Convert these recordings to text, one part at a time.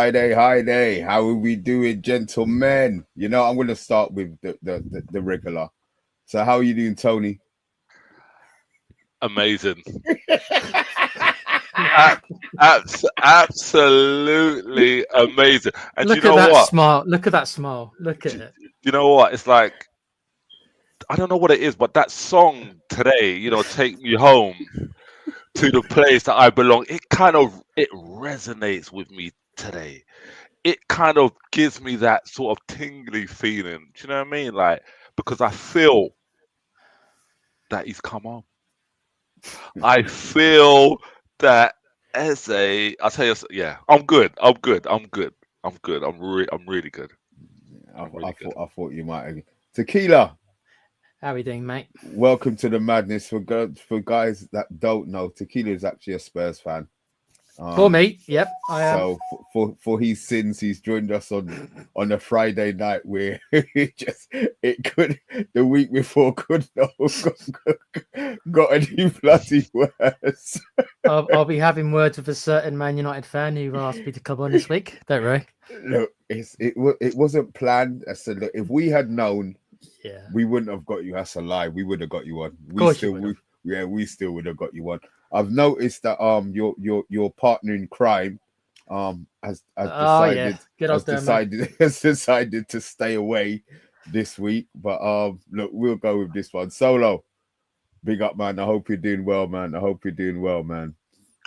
Friday high day. How are we doing, gentlemen? You know, I'm going to start with the regular. So, how are you doing, Tony? Amazing. Absolutely amazing. And you Look at know that what? smile. Look at that smile. Look at Do it. you know what? It's like I don't know what it is, but that song today, "Take Me Home to the Place That I Belong," it resonates with me today. It kind of gives me that sort of tingly feeling. Do you know what I mean? Like because I feel that he's come home. I feel that I'll tell you, yeah, I'm good. I'm good. I'm good. I'm good. I'm really good. I'm really good. I thought you might. Tequila. How are we doing, mate? Welcome to the madness. For guys that don't know, Tequila is actually a Spurs fan. For Um, me, yep, I am. so for his sins, he's joined us on a Friday night where it could the week before could not got any bloody worse. I'll be having words with a certain Man United fan who asked me to come on this week. Don't worry. Look, it wasn't planned. I said, look, if we had known, Yeah, we wouldn't have got you. That's a lie. We would have got you on. of course you would have. We still would have got you on. I've noticed that your partner in crime has Oh yeah, good old Dermo. has decided to stay away this week. But look, we'll go with this one. Solo, big up, man. I hope you're doing well, man. I hope you're doing well, man.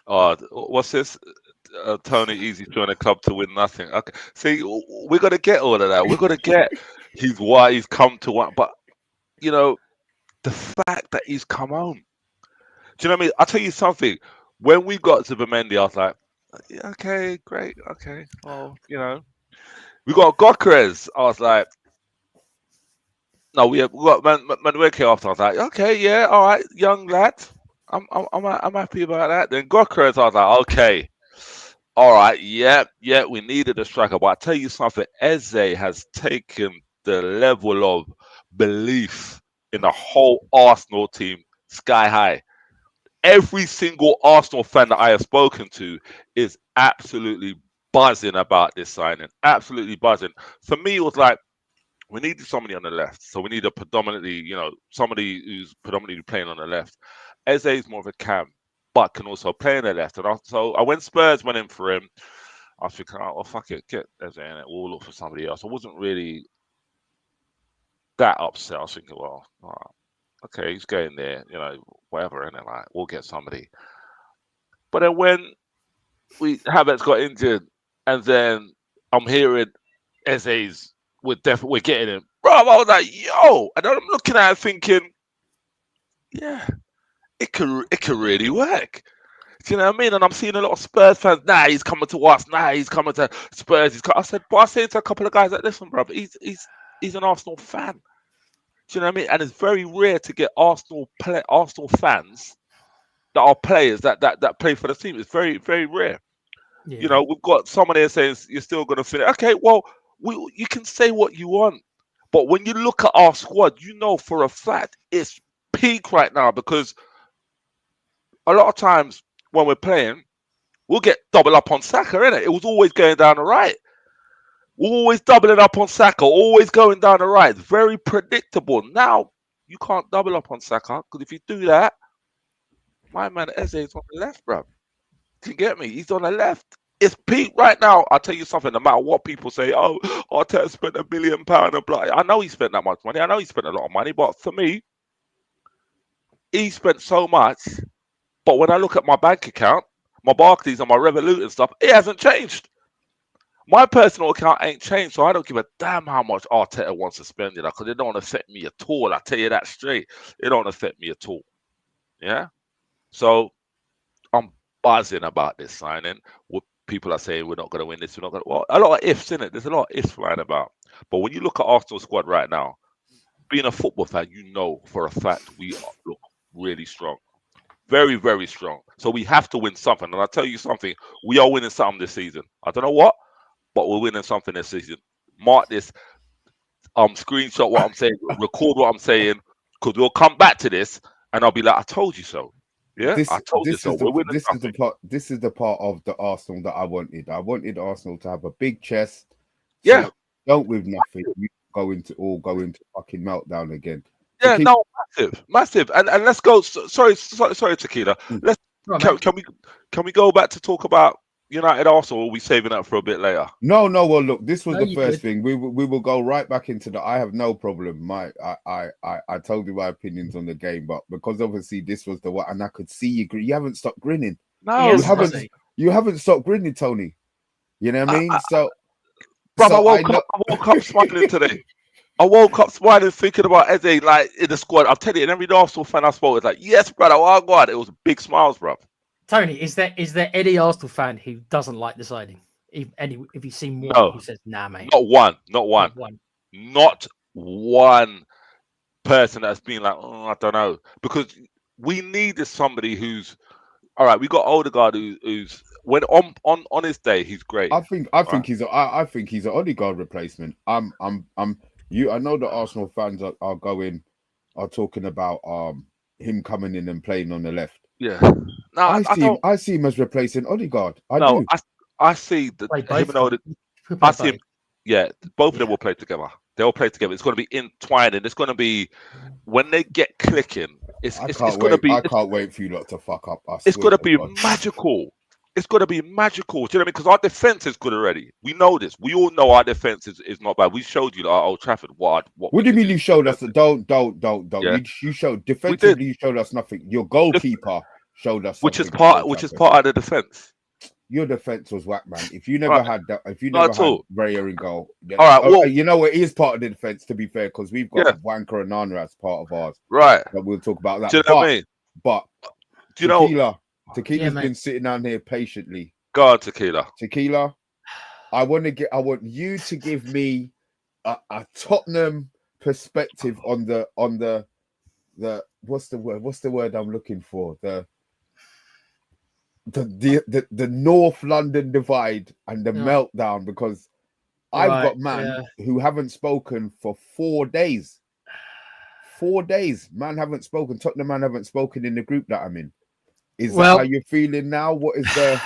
What's this? Tony Easy joined a club to win nothing. Okay, see, we're gonna get all of that. We're gonna get why he's come to one, but you know the fact that he's come home. Do you know what I mean? I'll tell you something. When we got to Bemendi, I was like, yeah, okay, great, okay. Well, we got Gokres. I was like, no, we got Manueke after. I was like, okay, yeah, all right, young lad. I'm happy about that. Then Gokres, I was like, okay, all right, yeah, we needed a striker. But I tell you something, Eze has taken the level of belief in the whole Arsenal team sky high. Every single Arsenal fan that I have spoken to is absolutely buzzing about this signing. Absolutely buzzing. For me, it was like we needed somebody on the left. So we need a predominantly, somebody who's predominantly playing on the left. Eze is more of a cam, but can also play on the left. So when Spurs went in for him, I was thinking, oh, well, fuck it, get Eze in it. We'll look for somebody else. I wasn't really that upset. I was thinking, well, all right, okay, he's going there, whatever, and then like we'll get somebody. But then when Havertz got injured, and then I'm hearing Eze's we're getting him, bro. I was like, yo, and then I'm looking at it thinking, yeah, it could really work. Do you know what I mean? And I'm seeing a lot of Spurs fans. Nah, he's coming to us. Nah, he's coming to Spurs. I said, but I said to a couple of guys like, listen, bro, he's an Arsenal fan. Do you know what I mean? And it's very rare to get Arsenal fans that are players that play for the team. It's very, very rare. Yeah, We've got someone here saying you're still going to finish. Okay, well, you can say what you want, but when you look at our squad, you know for a fact it's peak right now because a lot of times when we're playing, we'll get double up on Saka, innit? It was always going down the right. We're always doubling up on Saka, always going down the right. Very predictable. Now you can't double up on Saka because if you do that, my man Eze is on the left, bro. Do you get me? He's on the left. It's peak right now. I'll tell you something. No matter what people say, oh, Arteta spent £1 million and blah. I know he spent that much money. I know he spent a lot of money. But for me, he spent so much. But when I look at my bank account, my Barclays and my Revolut and stuff, it hasn't changed. My personal account ain't changed, so I don't give a damn how much Arteta wants to spend it because it don't affect me at all. I tell you that straight. It don't affect me at all. Yeah. So I'm buzzing about this signing. What people are saying we're not going to win this, we're not going to. Well, a lot of ifs in it. There's a lot of ifs flying about. But when you look at Arsenal squad right now, being a football fan, you know for a fact look really strong, very very strong. So we have to win something. And I tell you something, we are winning something this season. I don't know what, but we're winning something this season. Mark this. Screenshot what I'm saying, record what I'm saying, because we'll come back to this, and I'll be like, I told you so. Yeah, I told you so. We're winning this is something. the part of the Arsenal that I wanted. I wanted Arsenal to have a big chest. So Yeah, don't with nothing. You go into fucking meltdown again. yeah, no, massive. And let's go. Sorry, Tequila. Let's Right, can, mate. can we go back to talk about United Arsenal? Or are we saving that for a bit later? No. Well, look, this was No, the you first good. thing. We will go right back into the. I have no problem. I told you my opinions on the game, but because obviously this was the one, and I could see you. You haven't stopped grinning. No, Yes, You haven't stopped grinning, Tony. You know what I mean? bruv, So I woke up smiling today. I woke up smiling, thinking about Eze like in the squad. I'm telling you, and every Arsenal fan I spoke was like, "Yes, brother, oh God!" It was big smiles, bruv. Tony, is there any Arsenal fan who doesn't like the signing? If you've seen one No, who says, "Nah, mate," not one, not one. not one person that's been like, "Oh, I don't know," because we needed somebody who's all right. We got Odegaard who's when on his day he's great. I think he's an Odegaard replacement. I know the Arsenal fans are talking about him coming in and playing on the left. Yeah, no, I see him as replacing Odegaard. I no, do. I see that Play him both. and Odegaard. Who play I see him. both? Yeah, both of them Yeah. will play together. They'll play together. It's going to be entwined, and it's going to be when they get clicking. It's going to be. I can't wait for you lot to fuck up. It's going to be magical. It's going to be magical. Do you know what I mean? Because our defense is good already. We know this. We all know our defense is not bad. We showed you at Old Trafford what do you mean you showed us? Don't. Yeah. You showed defensively. You showed us nothing. Your goalkeeper showed us which is something. part of the defense. Your defense was whack, man. If you never had that, if you Not never at had all. Raya in goal, yeah. All right, well, you know what? It is part of the defense, to be fair, because we've got Yeah. Wanker and Nana as part of ours. Right. But we'll talk about that. Do you know what I mean? But Do you know? Tequila's Yeah, been sitting down here patiently. Go on, Tequila. Tequila, I want you to give me a Tottenham perspective on the what's the word I'm looking for? The North London divide and the meltdown, because I've got who haven't spoken for 4 days. 4 days, man, haven't spoken. Tottenham man haven't spoken in the group that I'm in. Is that how you're feeling now? What is the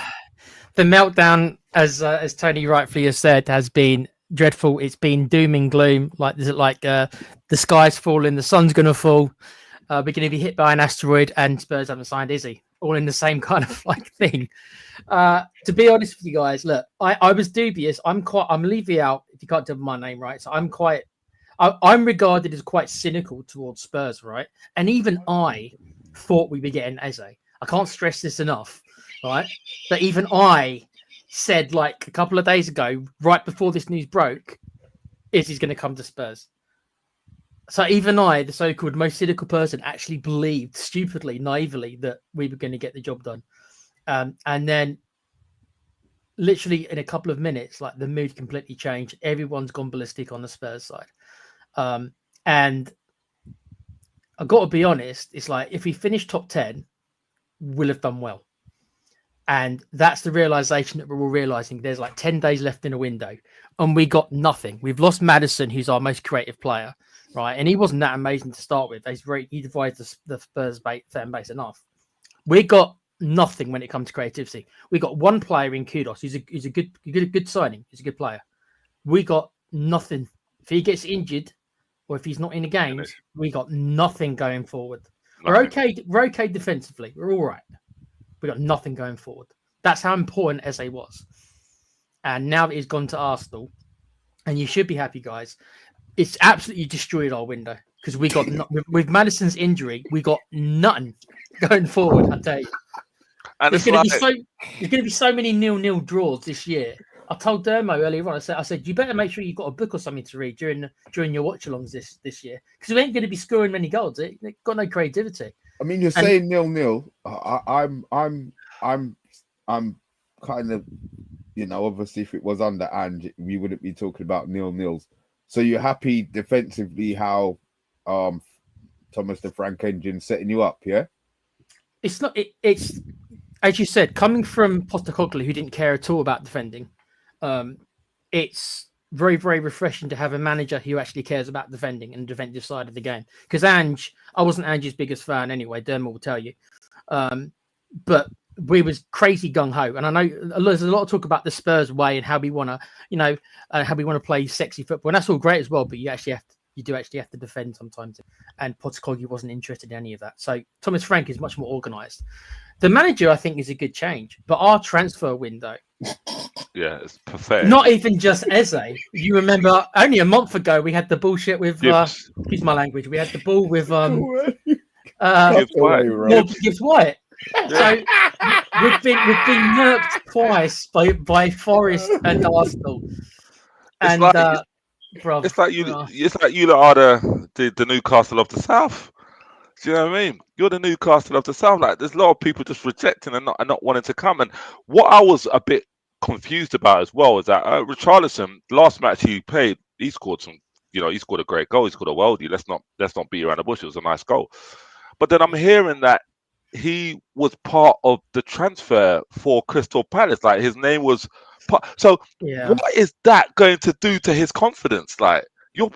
meltdown? As Tony rightfully has said, has been dreadful. It's been doom and gloom. Like the sky's falling, the sun's gonna fall. We're going to be hit by an asteroid, and Spurs haven't signed Izzy. All in the same kind of thing. To be honest with you guys, look, I was dubious. I'm Levy out, if you can't tell my name right. So I'm regarded as quite cynical towards Spurs, right? And even I thought we were getting Eze. I can't stress this enough, right? But even I said like a couple of days ago, right before this news broke, Izzy's going to come to Spurs. So even I, the so-called most cynical person, actually believed stupidly, naively, that we were going to get the job done. And then literally in a couple of minutes, like the mood completely changed. Everyone's gone ballistic on the Spurs side. And I've got to be honest, it's like if we finish top 10, we'll have done well. And that's the realization that we're all realizing. There's like 10 days left in a window and we got nothing. We've lost Maddison, who's our most creative player. Right, and he wasn't that amazing to start with. He divides the Spurs fan base enough. We got nothing when it comes to creativity. We got one player in Kudos. He's a good signing. He's a good player. We got nothing. If he gets injured, or if he's not in the games, we got nothing going forward. Nothing. We're okay defensively. We're all right. We got nothing going forward. That's how important Eze was. And now that he's gone to Arsenal, and you should be happy, guys. It's absolutely destroyed our window because we got with Maddison's injury, we got nothing going forward. I tell you, and there's going to be so many 0-0 draws this year. I told Dermo earlier on. I said you better make sure you've got a book or something to read during your watch-alongs this year because we ain't going to be scoring many goals. They've got no creativity. I mean, you're saying 0-0. I'm kind of, obviously if it was under Ange, we wouldn't be talking about 0-0s. So you're happy defensively how Thomas the Frank Engine setting you up, yeah? It's not. It's as you said, coming from Postecoglou, who didn't care at all about defending. It's very, very refreshing to have a manager who actually cares about defending and the defensive side of the game. Because I wasn't Ange's biggest fan anyway. Dermot will tell you. But we was crazy gung ho, and I know there's a lot of talk about the Spurs way and how we want to, how we want to play sexy football, and that's all great as well. But you do actually have to defend sometimes, and Postecoglou wasn't interested in any of that. So Thomas Frank is much more organised. The manager, I think, is a good change, but our transfer window, it's pathetic. not even just Eze. You remember only a month ago we had the bullshit with excuse my language. We had the ball with Gibbs White. So we've been nerfed twice by Forest and Arsenal. And it's like you lot are the Newcastle of the South. Do you know what I mean? You're the Newcastle of the South. Like, there's a lot of people just rejecting and not wanting to come. And what I was a bit confused about as well is that Richarlison, last match he played, he scored some. He scored a great goal. He scored a worldie. Let's not beat around the bush. It was a nice goal. But then I'm hearing that he was part of the transfer for Crystal Palace. Like, his name was part. So what is that going to do to his confidence? Like, you're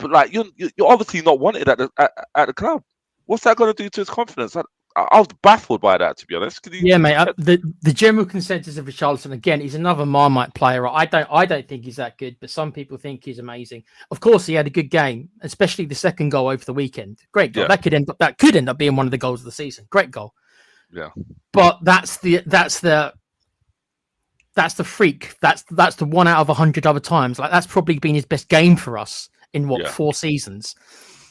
obviously not wanted at the club. What's that going to do to his confidence? I was baffled by that, to be honest. Mate. The general consensus of Richarlison, again, he's another Marmite player. I don't think he's that good, but some people think he's amazing. Of course, he had a good game, especially the second goal over the weekend. Great goal. Yeah. That could end up being one of the goals of the season. Great goal. Yeah. But that's the freak. That's the 1 out of 100 other times. Like, that's probably been his best game for us in 4 seasons.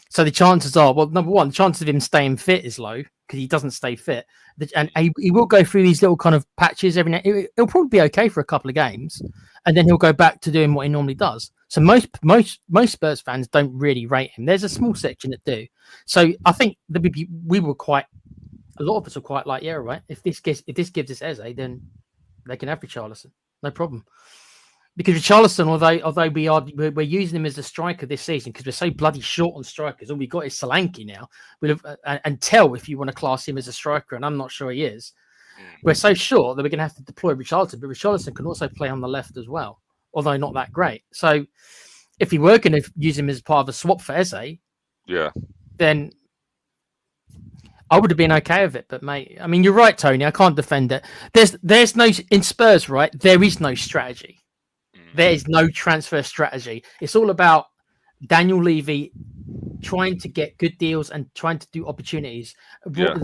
So the chances are, well, number one, the chances of him staying fit is low because he doesn't stay fit, and he will go through these little kind of patches every now. He'll probably be okay for a couple of games, and then he'll go back to doing what he normally does. So most Spurs fans don't really rate him. There's a small section that do. So I think we were quite. A lot of us are quite like, yeah, right. If this gives us Eze, then they can have Richarlison, no problem. Because Richarlison, although we're using him as a striker this season because we're so bloody short on strikers, all we got is Solanke now. And Tell, if you want to class him as a striker, and I'm not sure he is. We're so short that we're going to have to deploy Richarlison, but Richarlison can also play on the left as well, although not that great. So if we were going to use him as part of a swap for Eze, then I would have been okay with it. But mate, I mean, you're right, Tony. I can't defend it. There's no in Spurs, right? There is no strategy. There is no transfer strategy. It's all about Daniel Levy trying to get good deals and trying to do opportunities. Yeah.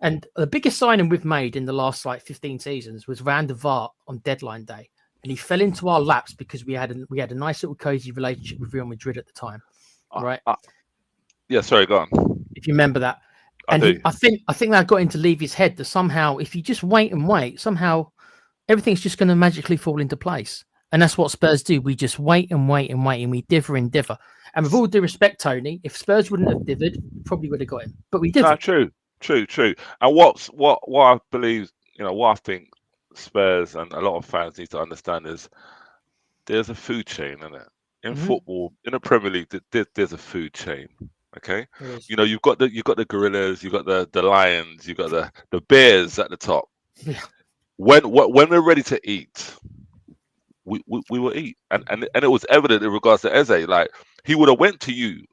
And the biggest signing we've made in the last 15 seasons was Van der Vaart on deadline day, and he fell into our laps because we had a nice little cozy relationship with Real Madrid at the time, right? Sorry, go on. If you remember that, and I think that got into Levy's head that somehow, if you just wait and wait, somehow everything's just going to magically fall into place. And that's what Spurs do. We just wait and wait and wait, and we differ and differ. And with all due respect, Tony, if Spurs wouldn't have dithered, we probably would have got him. But we didn't. No, true. And what I believe, what I think Spurs and a lot of fans need to understand is there's a food chain, isn't it? In football, in the Premier League, there's a food chain. Okay, you've got the gorillas, you've got the lions, you've got the bears at the top. Yeah. When we're ready to eat. We will eat, and it was evident in regards to Eze. Like, he would have went to you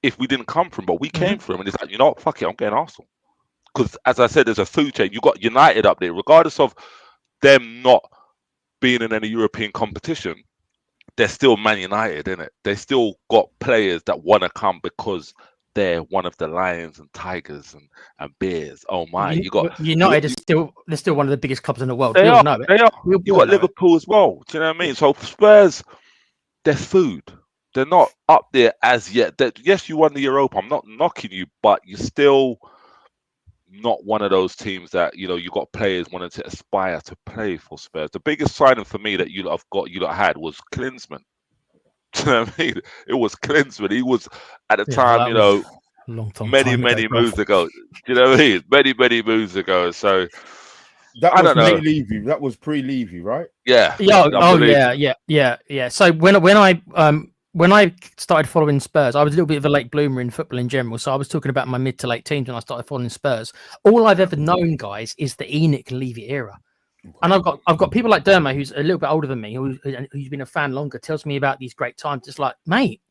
if we didn't come from, but we came from, and it's like, what, fuck it, I'm getting Arsenal. Because as I said, there's a food chain. You got United up there, regardless of them not being in any European competition. They're still Man United, innit? They still got players that want to come because they're one of the lions and tigers and bears. Oh my! You got United they're still one of the biggest clubs in the world. They are. You got Liverpool as well. Do you know what I mean? So Spurs, they're food. They're not up there as yet. Yes, you won the Europa. I'm not knocking you, but you're still not one of those teams that you got players wanting to aspire to play for Spurs. The biggest signing for me that you lot had was Klinsmann. Do you know what I mean? It was Klinsmann. He was at the time, many moves ago. Do you know what I mean? Many moves ago. So that was pre-Levy. That was pre-Levy, right? Yeah. Yeah. So when I started following Spurs, I was a little bit of a late bloomer in football in general. So I was talking about my mid to late teens when I started following Spurs. All I've ever known, guys, is the Enoch and Levy era. And I've got people like Dermo, who's a little bit older than me, who's been a fan longer, tells me about these great times. It's like, mate,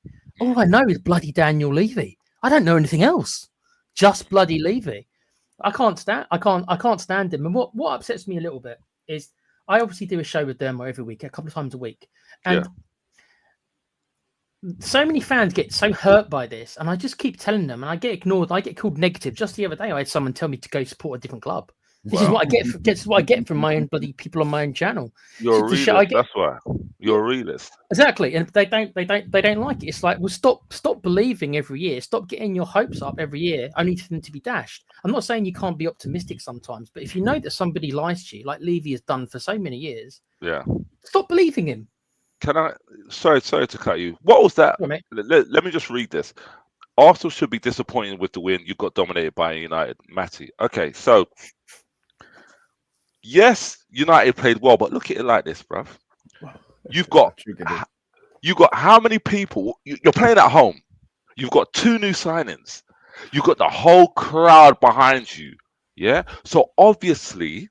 all I know is bloody Daniel Levy. I don't know anything else. Just bloody Levy. I can't stand him. And what upsets me a little bit is I obviously do a show with Dermo every week, a couple of times a week, and so many fans get so hurt by this, and I just keep telling them, and I get ignored. I get called negative. Just the other day, I had someone tell me to go support a different club. This is what I get. This is what I get from my own bloody people on my own channel. You're a realist. That's why you're a realist. Exactly, and they don't like it. It's like, well, stop believing every year. Stop getting your hopes up every year, only for them to be dashed. I'm not saying you can't be optimistic sometimes, but if you know that somebody lies to you, like Levy has done for so many years, stop believing him. Can I? Sorry to cut you. What was that? Right, let me just read this. Arsenal should be disappointed with the win. You got dominated by United, Matty. Okay, so yes, United played well, but look at it like this, bruv. You've got how many people? You're playing at home. You've got 2 new signings. You've got the whole crowd behind you. Yeah. So obviously,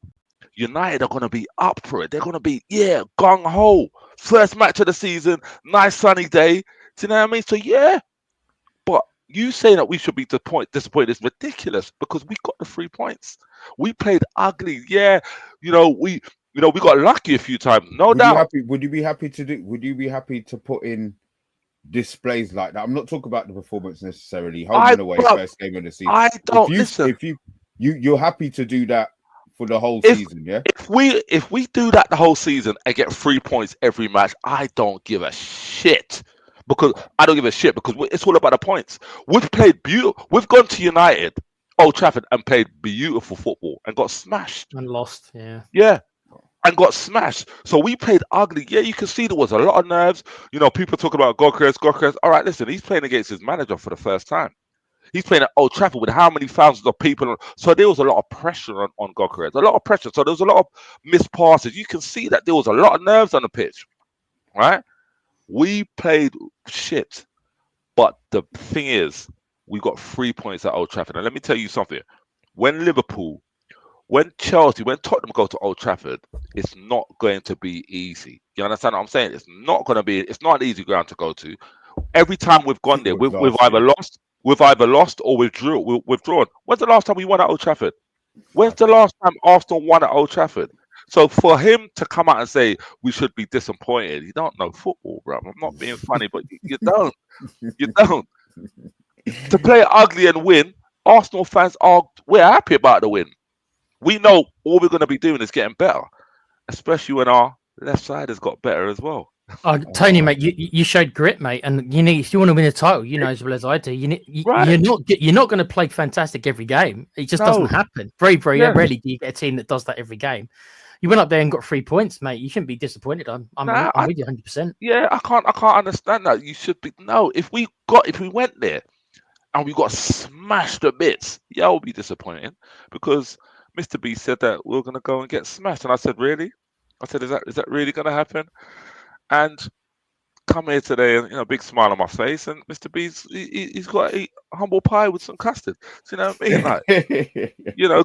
United are going to be up for it. They're going to be gung ho. First match of the season, nice sunny day. Do you know what I mean? So but you saying that we should be disappointed is ridiculous because we got the 3 points. We played ugly. Yeah, we got lucky a few times. No doubt. Would you be happy to put in displays like that? I'm not talking about the performance necessarily. Home and away, first game of the season. I don't listen. If you're happy to do that for the whole season, yeah. If we do that the whole season and get 3 points every match, I don't give a shit. Because it's all about the points. We've played beautiful. We've gone to United, Old Trafford, and played beautiful football and got smashed and lost. Yeah, and got smashed. So we played ugly. Yeah, you can see there was a lot of nerves. People talk about Gokres. All right, listen, he's playing against his manager for the first time. He's playing at Old Trafford with how many thousands of people. So there was a lot of pressure on Gokres, a lot of pressure. So there was a lot of missed passes. You can see that there was a lot of nerves on the pitch, right? We played shit, but the thing is, we got 3 points at Old Trafford. And let me tell you something. When Liverpool, when Chelsea, when Tottenham go to Old Trafford, it's not going to be easy. You understand what I'm saying? It's not an easy ground to go to. Every time we've gone there, we've either lost or withdrawn. When's the last time we won at Old Trafford? When's the last time Arsenal won at Old Trafford? So for him to come out and say we should be disappointed, you don't know football, bro. I'm not being funny, but you don't. You don't. To play ugly and win, Arsenal fans we're happy about the win. We know all we're going to be doing is getting better, especially when our left side has got better as well. Tony, mate, you showed grit, mate, and if you want to win a title, as well as I do, you're not going to play fantastic every game. It just doesn't happen. Very rarely do you get a team that does that every game. You went up there and got 3 points, mate. You shouldn't be disappointed. I'm with you 100%. Yeah, I can't understand that. You should be. No, if we went there and we got smashed to bits, we'll be disappointed because Mr. B said that we're gonna go and get smashed, and I said, really? I said, is that really gonna happen? And come here today, and big smile on my face, and Mr. B's he's got a humble pie with some custard. So, you know what I mean? Like,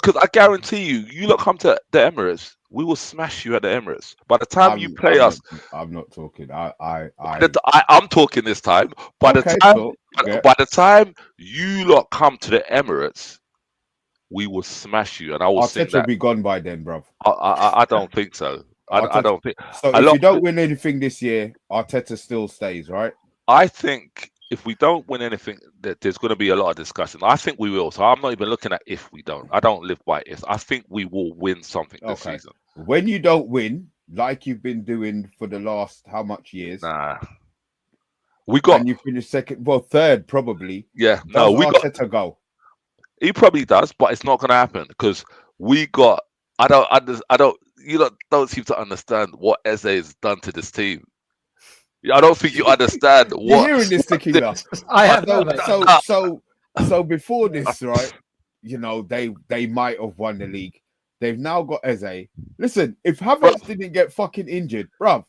because I guarantee you look come to the Emirates, we will smash you at the Emirates. By the time you play us, I'm not talking. I'm talking this time. By the time you lot come to the Emirates, we will smash you, and I will sing that. Arteta will be gone by then, bro. I don't think so. I don't think so. If you don't win anything this year, Arteta still stays, right? I think if we don't win anything, there's going to be a lot of discussion. I think we will. So I'm not even looking at if we don't. I don't live by if. I think we will win something this season. When you don't win, like you've been doing for the last how much years? Nah. And you finish second, third probably. Yeah. No, we got Arteta go. He probably does, but it's not going to happen because we got. I don't. You don't seem to understand what Eze has done to this team. I don't think you understand what. You're hearing this, Tequila. I have so before this, right? They might have won the league. They've now got Eze. Listen, if Havertz didn't get fucking injured, bruv.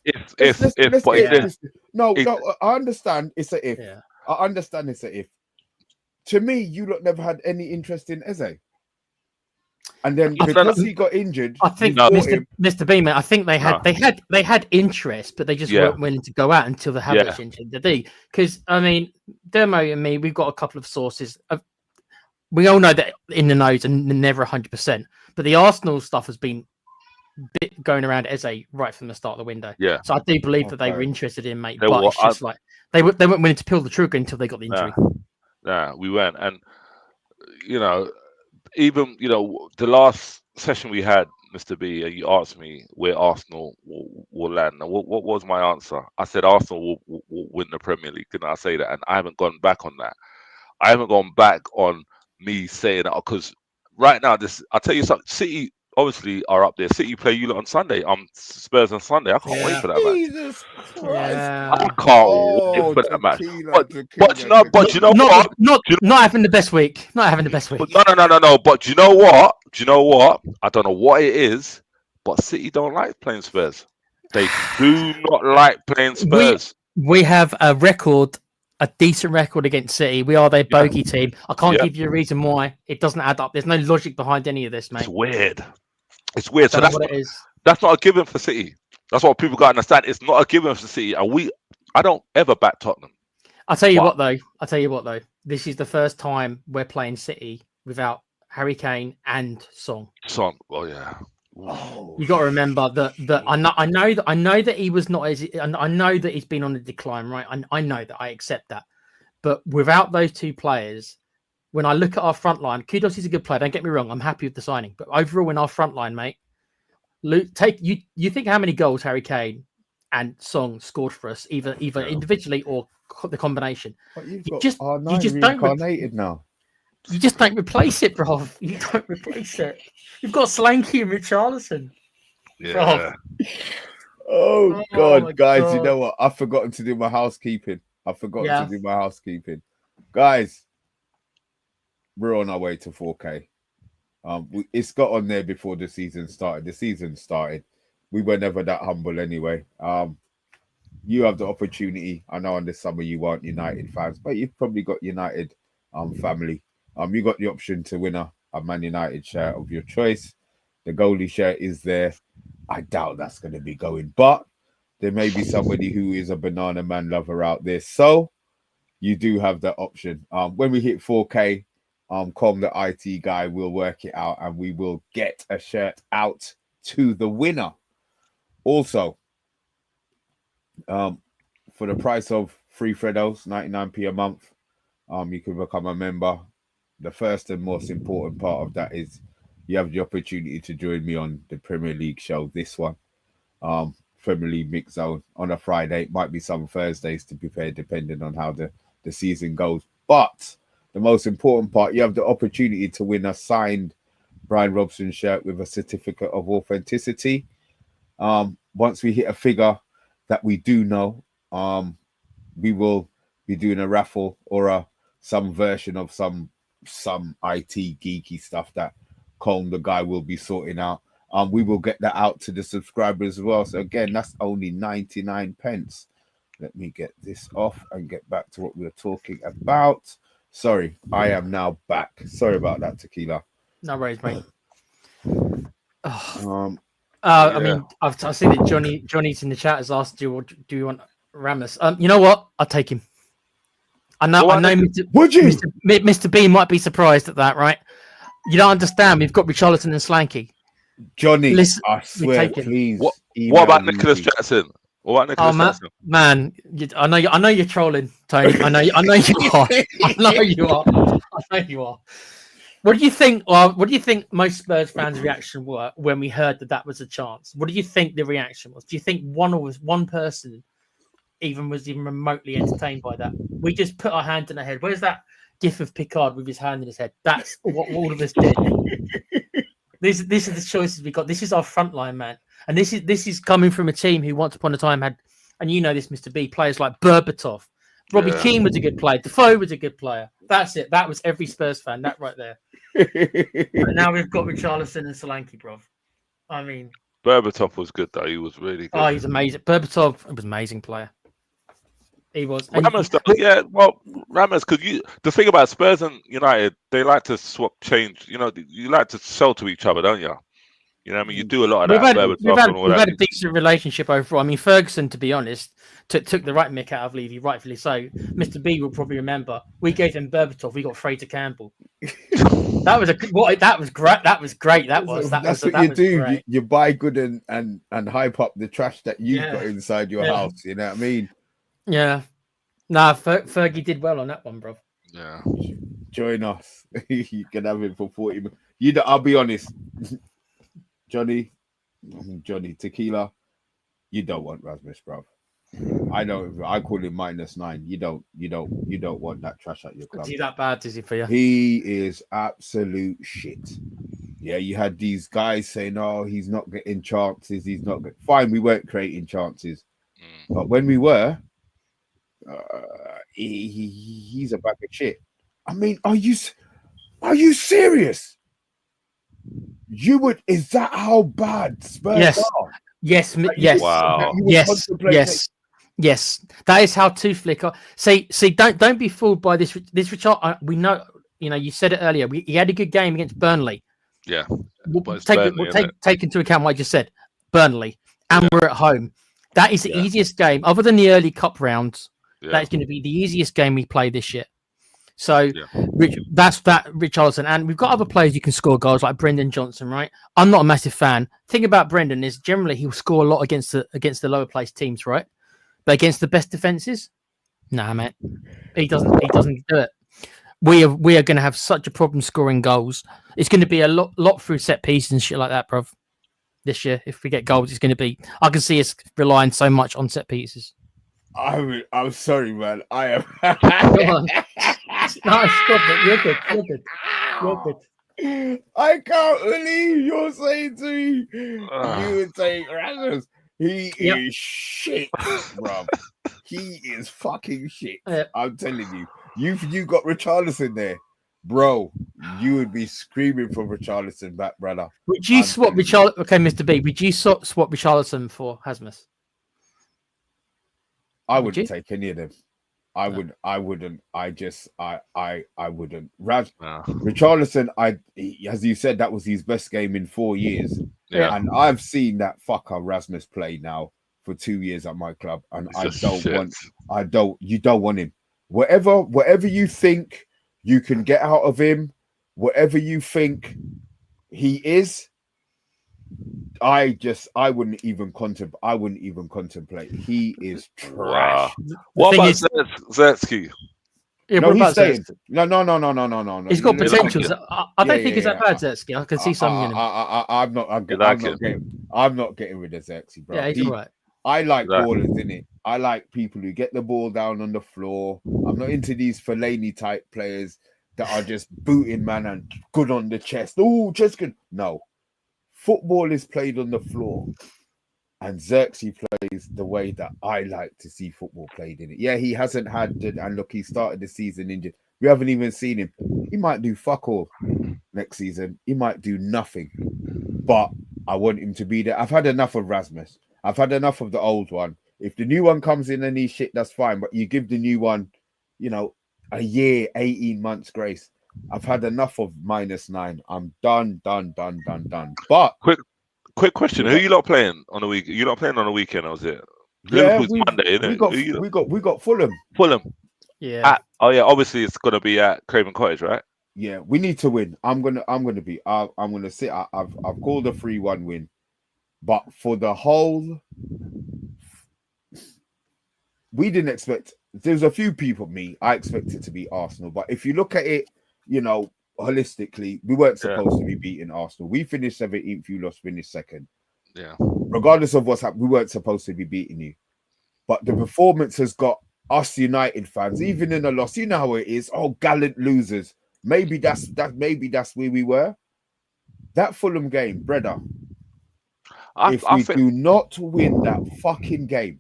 No, I understand it's a if. Yeah. I understand it's a if. To me, you lot never had any interest in Eze. And then because he got injured, I think Mr. Beeman, I think they had interest, but they just weren't willing to go out until the Havertz injured. Because Dermo and me, we've got a couple of sources. we all know that in the nose and never 100%. But the Arsenal stuff has been going around Eze right from the start of the window. Yeah. So I do believe that they were interested in, mate. They But were- it's just like they weren't willing to pull the trigger until they got the injury. Nah, we weren't. And you know, even the last session we had, Mr. B, you asked me where Arsenal will land. And what was my answer? I said Arsenal will win the Premier League. Didn't I say that? And I haven't gone back on that. I haven't gone back on me saying that, because right now, I'll tell you something. City obviously are up there. City play you lot on Sunday. Spurs on Sunday. I can't wait for that match. Jesus Christ. Yeah. I can't wait for that match. But you know what? Not having the best week. Not having the best week. No. But you know what? I don't know what it is, but City don't like playing Spurs. They do not like playing Spurs. We have a decent record against City. We are their bogey team. I can't give you a reason why. It doesn't add up. There's no logic behind any of this, mate. It's weird. So that's not a given for City. That's what people got to understand. It's not a given for City. And I don't ever back Tottenham. I'll tell you what though. This is the first time we're playing City without Harry Kane and Son. Oh yeah. You got to remember that I know that he was not as I know that he's been on a decline, right? I know that, I accept that. But without those two players, when I look at our front line, Kudos is a good player. Don't get me wrong. I'm happy with the signing, but overall in our front line, mate, you think how many goals Harry Kane and Song scored for us, either individually or the combination. You just don't now. You just don't replace it, bro. You don't replace it. You've got Slanky and Richarlison. Yeah. Oh God, guys! God. You know what? I've forgotten to do my housekeeping. Guys, we're on our way to 4K. It's got on there before the season started. We were never that humble anyway. You have the opportunity. I know in the summer you aren't United fans, but you've probably got United family. You got the option to win a Man United shirt of your choice. The goalie shirt is there. I doubt that's going to be going, but there may be somebody who is a Banana Man lover out there. So you do have that option. When we hit 4K, Com, the IT guy, will work it out and we will get a shirt out to the winner. Also, for the price of 3 Freddos, 99p a month, you can become a member. The first and most important part of that is you have the opportunity to join me on the Premier League show, this one, Premier League Mix Zone, on a Friday. It might be some Thursdays, to be fair, depending on how the season goes. But the most important part, you have the opportunity to win a signed Brian Robson shirt with a certificate of authenticity. Once we hit a figure that we do know, we will be doing a raffle or some version of some IT geeky stuff that Colm, the guy, will be sorting out. We will get that out to the subscribers as well. So again, that's only 99 pence. Let me get this off and get back to what we were talking about. Sorry, I am now back. Sorry about that, Tequila. No worries, mate. I mean, I've seen that Johnny's in the chat has asked, do you want Ramos? You know what? I'll take him. I know, Mr. B might be surprised at that, right? You don't understand. We've got Richarlison and Slanky. Johnny, listen, I swear, please. What about Nicholas Jackson? Jackson? Man, I know you're trolling, Tony. I know you are. I know you are. What do you think? What do you think most Spurs fans' reaction were when we heard that was a chance? What do you think the reaction was? Do you think one person was even remotely entertained by that? We just put our hand in our head. Where's that gif of Picard with his hand in his head? That's what all of us did. These are the choices we got. This is our front line, man. And this is coming from a team who once upon a time had, and you know this, Mr. B, players like Berbatov. Robbie Keane was a good player. Defoe was a good player. That's it. That was every Spurs fan. That right there. And now we've got Richarlison and Solanke, bro. I mean, Berbatov was good though. He was really good. Oh, he's amazing. Berbatov was an amazing player. He was. Ramos, Ramos, because the thing about Spurs and United, they like to swap, change. You like to sell to each other, don't you? You know what I mean? You do a lot of We've that. had, Berbatov and all we've that. had a decent relationship overall. I mean, Ferguson, to be honest, took the right mick out of Levy, rightfully so. Mr. B will probably remember. We gave him Berbatov. We got Fraser Campbell. That was great. That was great. That's what you do. You buy good and hype up the trash that you've got inside your house. You know what I mean? Yeah. Nah, Fergie did well on that one, bro. Yeah. Join us. You can have it for 40 minutes. I'll be honest, Johnny Tequila, you don't want Rasmus, bro. I know. I call him -9. You don't want that trash at your club. Is he that bad? Is he for you? He is absolute shit. Yeah, you had these guys saying, "Oh, he's not getting chances. He's not getting..." Fine, we weren't creating chances, but when we were, he's a bag of shit. I mean, are you serious? You would? Is that how bad Spurs are? Yes. Wow. Yes. That is how two flick are. See. Don't be fooled by this. This Richard. We know. You know. You said it earlier. He had a good game against Burnley. Yeah. We'll take into account what I just said. Burnley, and we're at home. That is the easiest game, other than the early cup rounds. Yeah. That is going to be the easiest game we play this year. So that's that Richarlison, and we've got other players who can score goals like Brendan Johnson, right? I'm not a massive fan. Thing about Brendan is generally he'll score a lot against the lower placed teams, right? But against the best defenses, nah, man, he doesn't do it. We are going to have such a problem scoring goals. It's going to be a lot through set pieces and shit like that, bruv. This year, if we get goals, it's going to be. I can see us relying so much on set pieces. I'm sorry, man. I am. Come on. No, stop it. You're good. I can't believe you're saying to me you would take Rasmus. He is shit, bro. He is fucking shit. I'm telling you. You got Richarlison there, bro. You would be screaming for Richarlison back, brother. Would you swap Richarlison? Okay, Mr. B. Would you swap Richarlison for Hasmus? I wouldn't take any of them. I wouldn't. I wouldn't. Richarlison, as you said, that was his best game in 4 years. Yeah. And I've seen that fucker Rasmus play now for 2 years at my club. And you don't want him. Whatever you think you can get out of him, whatever you think he is, I wouldn't even contemplate. He is trash. Wow. What about Zetsky? Yeah, no, he's staying. No. He's got potential. I don't think he's that bad, Zetsky. I can see something in him. I'm not getting rid of Zetsky, bro. Yeah, he's all right. I like ballers, innit? I like people who get the ball down on the floor. I'm not into these Fellaini type players that are just booting man and good on the chest. Oh, chest good. No. Football is played on the floor, and Xerxes plays the way that I like to see football played in it. Yeah, he hasn't had, and look, he started the season injured. We haven't even seen him. He might do fuck all next season. He might do nothing, but I want him to be there. I've had enough of Rasmus. I've had enough of the old one. If the new one comes in and he's shit, that's fine. But you give the new one, a year, 18 months grace. I've had enough of -9. I'm done. But quick question: who you lot playing on the week? You not playing on the weekend, or is it? Liverpool's Monday, isn't it? We got Fulham. Yeah. Obviously it's gonna be at Craven Cottage, right? Yeah, we need to win. I'm gonna sit. I've called a 3-1 win, but for the whole, we didn't expect. There's a few people. I expected to be Arsenal, but if you look at it, holistically, we weren't supposed to be beating Arsenal. We finished 17th, you lost, finished second. Yeah. Regardless of what's happened, we weren't supposed to be beating you. But the performance has got us United fans, even in a loss, you know how it is. Oh, gallant losers. Maybe that's where we were. That Fulham game, brother. If we do not win that fucking game,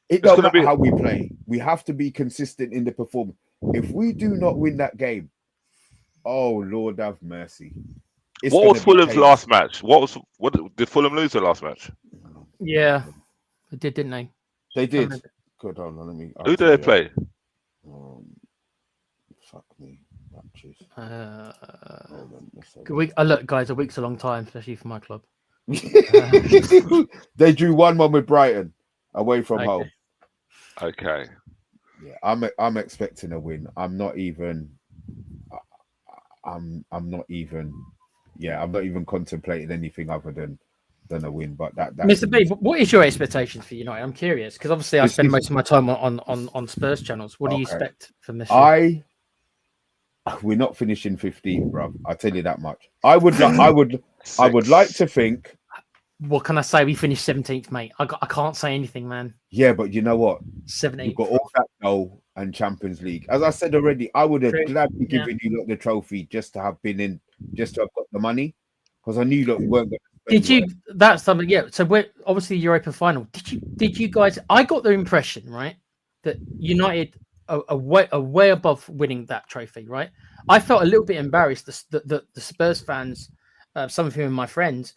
it don't matter how we play. We have to be consistent in the performance. If we do not win that game, oh Lord have mercy. What was Fulham's last match? What did Fulham lose their last match? Yeah, they did, didn't they? They did. Good on. Who do they play? Fuck me. Look, guys, a week's a long time, especially for my club. They drew 1-1 with Brighton away from home. Okay. Yeah, I'm expecting a win. I'm not even contemplating anything other than a win. But that Mr. B, what is your expectations for United? I'm curious because obviously I spend most of my time on Spurs channels. What do you expect from this year? We're not finishing 15th, bro. I'll tell you that much. I would like to think. What can I say? We finished 17th, mate. I can't say anything, man. Yeah, but you know what? 17th. You've got all that goal and Champions League. As I said already, I would have gladly given you the trophy just to have been in, just to have got the money, because I knew you weren't going to. Did you? That's something. Yeah. So we're obviously Europa final. Did you guys? I got the impression, right, that United are way above winning that trophy, right? I felt a little bit embarrassed that the Spurs fans, some of whom are my friends,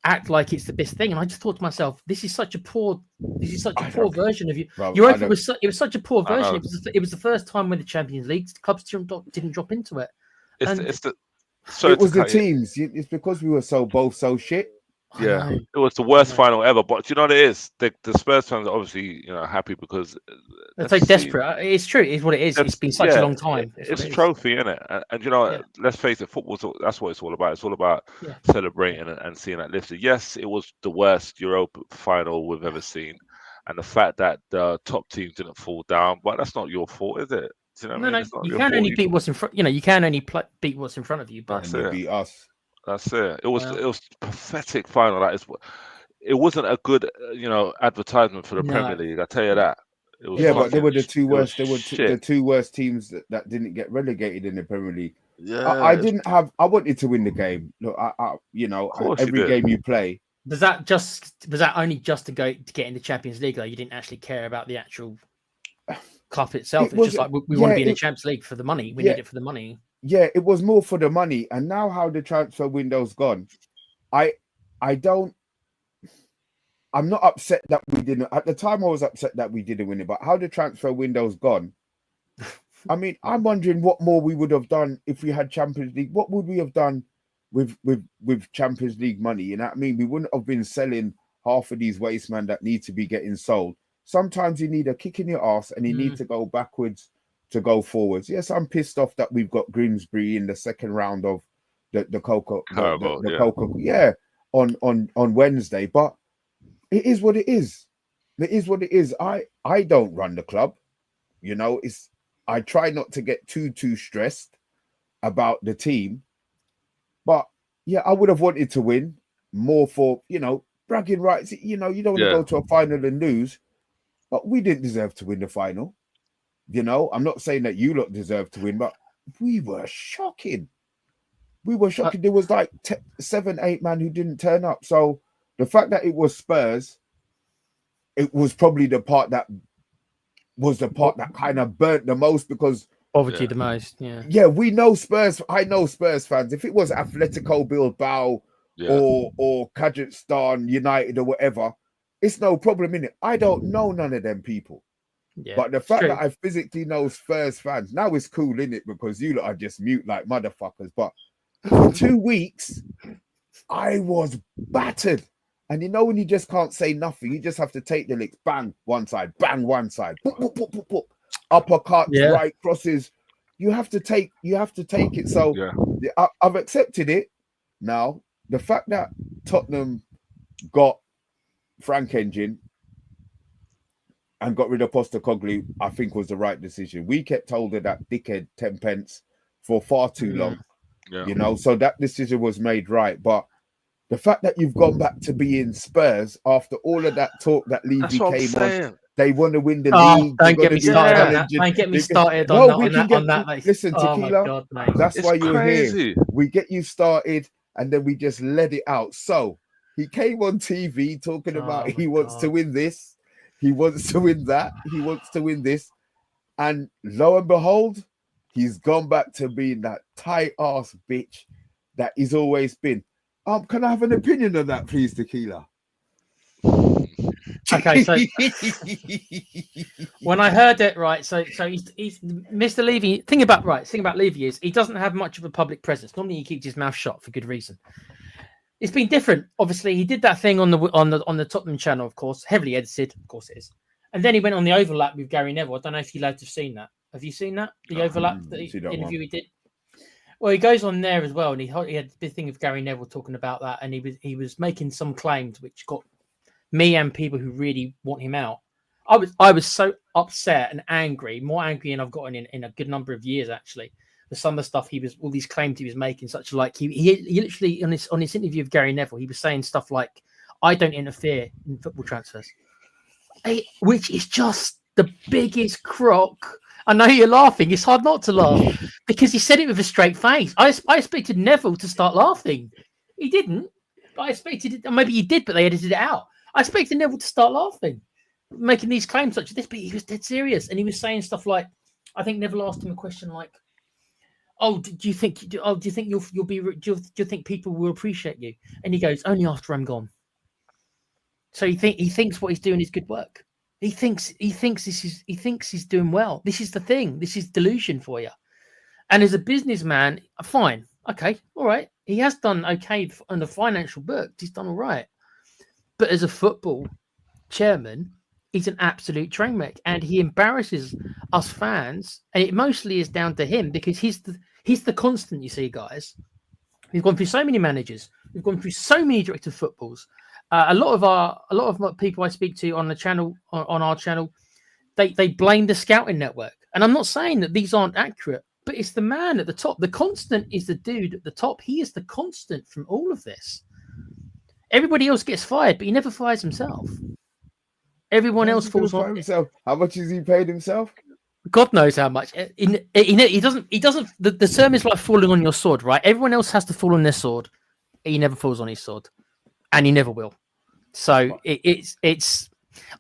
act like it's the best thing, and I just thought to myself, this is such a poor version of you. Europa was such a poor version. It was the first time when the Champions League clubs didn't drop into it. It was the teams. It's because we were both so shit. Yeah, it was the worst final ever. But do you know what it is? The Spurs fans are obviously happy because they're so desperate. It's true. It's what it is. It's been such a long time. It's a trophy, isn't it? And you know, let's face it, that's what it's all about. It's all about celebrating and seeing that lifted. Yes, it was the worst Europa final we've ever seen, and the fact that the top teams didn't fall down, but that's not your fault, is it? Do you know what I mean? You can only beat what's in front. You can only beat what's in front of you. But you beat us. That's it. It was pathetic final. It wasn't a good advertisement for the Premier League. I tell you that. It was but they were the two worst. They were the two worst teams that didn't get relegated in the Premier League. Yeah, I wanted to win the game. Look, every game you play. Was that only just to get in the Champions League? Though you didn't actually care about the actual cup itself. It's just like we want to be in the Champions League for the money. We need it for the money. Yeah, it was more for the money. And now how the transfer window's gone, I'm not upset that we didn't. At the time, I was upset that we didn't win it. But how the transfer window's gone, I mean, I'm wondering what more we would have done if we had Champions League. What would we have done with Champions League money? You know what I mean? We wouldn't have been selling half of these waste men that need to be getting sold. Sometimes you need a kick in your ass and you need to go backwards to go forwards. Yes, I'm pissed off that we've got Grimsby in the second round of the Coca on Wednesday, but it is what it is. It is what it is. I don't run the club, I try not to get too stressed about the team, but yeah, I would have wanted to win more for bragging rights. You don't want to go to a final and lose, but we didn't deserve to win the final. I'm not saying that you lot deserve to win, but we were shocking. There was like 7-8 man who didn't turn up. So the fact that it was Spurs, it was probably the part that kind of burnt the most, because bothered you the most. Yeah. Yeah, we know Spurs. I know Spurs fans. If it was Atletico Bilbao or Kazakhstan United or whatever, it's no problem in it. I don't know none of them people. Yeah, but the fact that I physically know Spurs fans, now it's cool, innit? Because you lot are just mute like motherfuckers. But for 2 weeks, I was battered. And when you just can't say nothing, you just have to take the licks. Bang, one side. Bang, one side. Boop, boop, boop, boop, boop. Uppercuts, right crosses. You have to take it. So I've accepted it. Now, the fact that Tottenham got Frank Engine and got rid of Postecoglou, I think was the right decision. We kept hold of that dickhead 10 pence for far too long, so that decision was made right. But the fact that you've gone back to being Spurs after all of that talk that Levy came on, they want to win the league. Don't get me started on that. Don't get me started on that. Listen, Tequila, that's why you're here. We get you started and then we just let it out. So he came on TV talking about he wants to win this. He wants to win that. He wants to win this. And lo and behold, he's gone back to being that tight ass bitch that he's always been. Can I have an opinion on that, please, Tequila? Okay, so when I heard it, right, so he's Mr. Levy. Thing about Levy is he doesn't have much of a public presence. Normally he keeps his mouth shut for good reason. It's been different. Obviously, he did that thing on the Tottenham channel, of course, heavily edited, of course it is. And then he went on the overlap with Gary Neville. I don't know if you lads have seen that. Have you seen that? The overlap interview he did. Well, he goes on there as well, and he had the thing of Gary Neville talking about that, and he was making some claims which got me and people who really want him out. I was so upset and angry, more angry than I've gotten in a good number of years actually. For some of the stuff all these claims he was making, such like he literally on this interview with Gary Neville, he was saying stuff like, "I don't interfere in football transfers," which is just the biggest crock. I know you're laughing. It's hard not to laugh because he said it with a straight face. I expected Neville to start laughing. He didn't. But I expected it. Maybe he did, but they edited it out. I expected Neville to start laughing, making these claims such as this, but he was dead serious. And he was saying stuff like, I think Neville asked him a question like, "Oh, do you think you'll be? Do you think people will appreciate you?" And he goes, "Only after I'm gone." So he thinks what he's doing is good work. He thinks he's doing well. This is the thing. This is delusion for you. And as a businessman, fine, okay, all right. He has done okay on the financial books. He's done all right. But as a football chairman, he's an absolute train wreck, and he embarrasses us fans. And it mostly is down to him because he's the constant. You see, guys, we've gone through so many managers. We've gone through so many director of footballs. A lot of people I speak to on the channel, on our channel, they blame the scouting network. And I'm not saying that these aren't accurate, but it's the man at the top. The constant is the dude at the top. He is the constant from all of this. Everybody else gets fired, but he never fires himself. Everyone else falls on himself. How much is he paid himself? God knows how much. He doesn't. The term is like falling on your sword, right? Everyone else has to fall on their sword. He never falls on his sword. And he never will. So it's.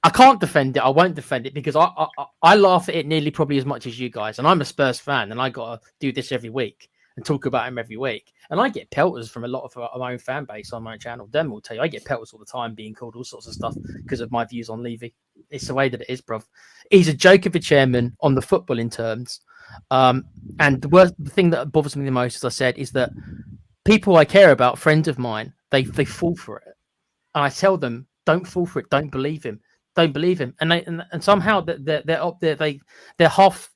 I can't defend it. I won't defend it because I laugh at it nearly probably as much as you guys. And I'm a Spurs fan, and I got to do this every week and talk about him every week. And I get pelters from a lot of my own fan base on my channel. Dem will tell you I get pelters all the time, being called all sorts of stuff because of my views on Levy. It's the way that it is, bruv. He's a joke of a chairman on the footballing terms. And the thing that bothers me the most, as I said, is that people I care about, friends of mine, they fall for it. And I tell them, don't fall for it. Don't believe him. Don't believe him. And somehow they're up there. They're half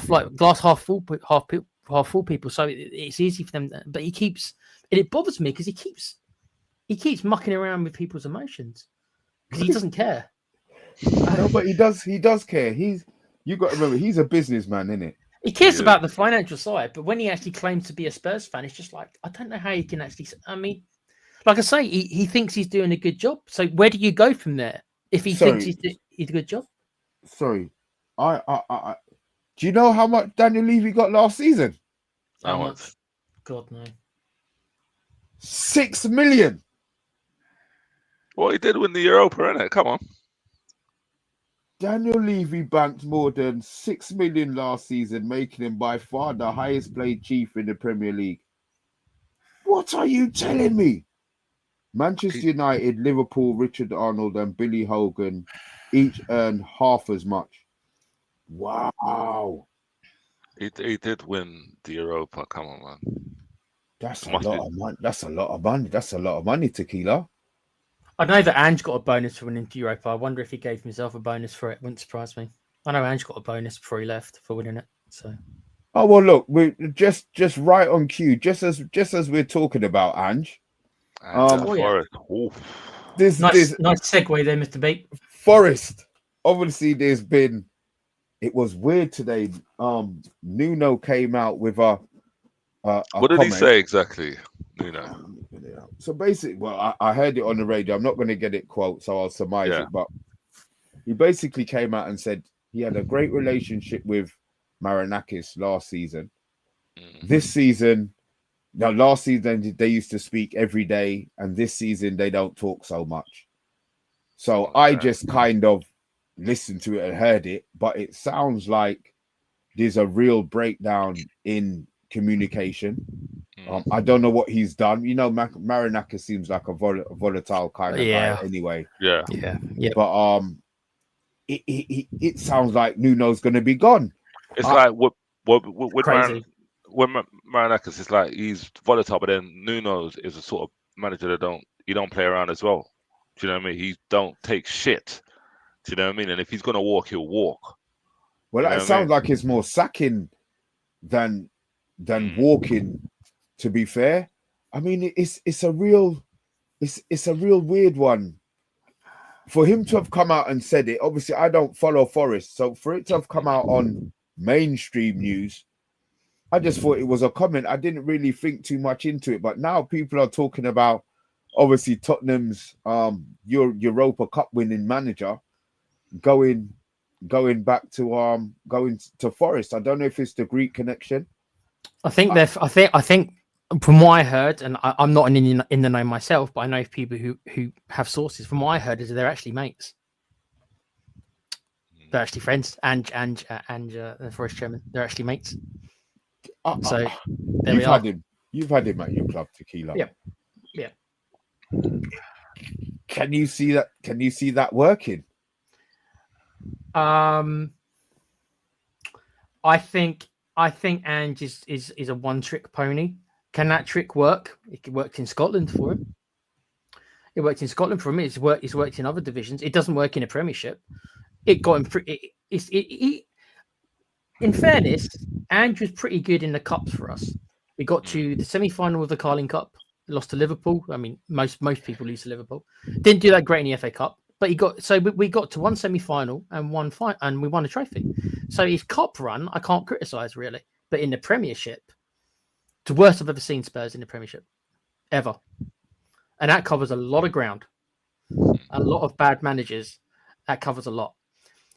like glass half full people. So it's easy for them. But it bothers me because he keeps mucking around with people's emotions because he doesn't care. No, but he does care. You got to remember, he's a businessman, isn't it? He cares about the financial side, but when he actually claims to be a Spurs fan, it's just like, I don't know how he can actually. I mean, like I say, he thinks he's doing a good job. So where do you go from there if he thinks he's a good job? Sorry, I do you know how much Daniel Levy got last season? How much? God no. 6 million. Well, he did win the Europa, innit? Come on. Daniel Levy banked more than 6 million last season, making him by far the highest paid chief in the Premier League. What are you telling me? Manchester United, Liverpool, Richard Arnold and Billy Hogan each earned half as much. Wow. He did win the Europa. Come on, man. That's a lot of money. That's a lot of money. That's a lot of money, Tequila. I know that Ange got a bonus for winning the Europa. I wonder if he gave himself a bonus for it. Wouldn't surprise me. I know Ange got a bonus before he left for winning it. So. Oh well, look, we're just right on cue. Just as we're talking about Ange. Forest. Nice segue there, Mr. B. Forest. Obviously, it was weird today. Nuno came out with a what did he say exactly, Nuno? So basically, well, I heard it on the radio. I'm not going to get it quote, so I'll surmise it. But he basically came out and said he had a great relationship with Marinakis last season. This season, last season they used to speak every day, and this season they don't talk so much. So I just kind of listened to it and heard it, but it sounds like there's a real breakdown in communication. I don't know what he's done. You know, Marinakis seems like a volatile kind of guy anyway. Yeah. But it sounds like Nuno's going to be gone. It's like what Marinakis is like. He's volatile, but then Nuno is a sort of manager that don't play around as well. Do you know what I mean? He don't take shit. Do you know what I mean? And if he's gonna walk, he'll walk. Well, You know that what I sounds mean? like it's more sacking than walking. To be fair, I mean, it's a real weird one for him to have come out and said it. Obviously, I don't follow Forest, so for it to have come out on mainstream news, I just thought it was a comment. I didn't really think too much into it, but now people are talking about obviously Tottenham's Europa Cup winning manager going back to going to Forest. I don't know if it's the Greek connection. I think from what I heard, and I'm not in the know myself, but I know people who have sources. From what I heard, is they're actually mates. They're actually friends, and the Forest chairman, they're actually mates. So there we are. You've had him at your club, Tequila. Yeah. Can you see that? Can you see that working? I think Ange is a one-trick pony. Can that trick work? It worked in Scotland for him. It worked in Scotland for him. It's worked in other divisions. It doesn't work in a Premiership. It got him. In fairness, Ange was pretty good in the cups for us. We got to the semi-final of the Carling Cup. Lost to Liverpool. I mean, most people lose to Liverpool. Didn't do that great in the FA Cup, but we got to one semi-final and and we won a trophy. So his cup run, I can't criticise really, but in the Premiership, it's the worst I've ever seen Spurs in the Premiership, ever, and that covers a lot of ground. A lot of bad managers. That covers a lot.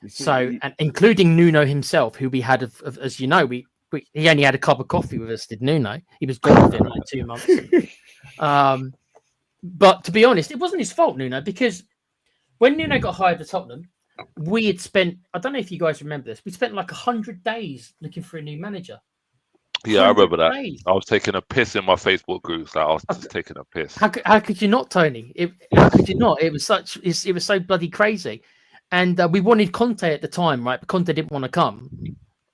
So, and including Nuno himself, who we had, as you know, he only had a cup of coffee with us. Did Nuno? He was gone within like 2 months. But to be honest, it wasn't his fault, Nuno, because when Nuno got hired to Tottenham, we had spent, I don't know if you guys remember this, we spent like 100 days looking for a new manager. Yeah, I remember that. Days. I was taking a piss in my Facebook groups. Like I was just taking a piss. How could you not, Tony? How could you not? It was so bloody crazy. And we wanted Conte at the time, right? But Conte didn't want to come.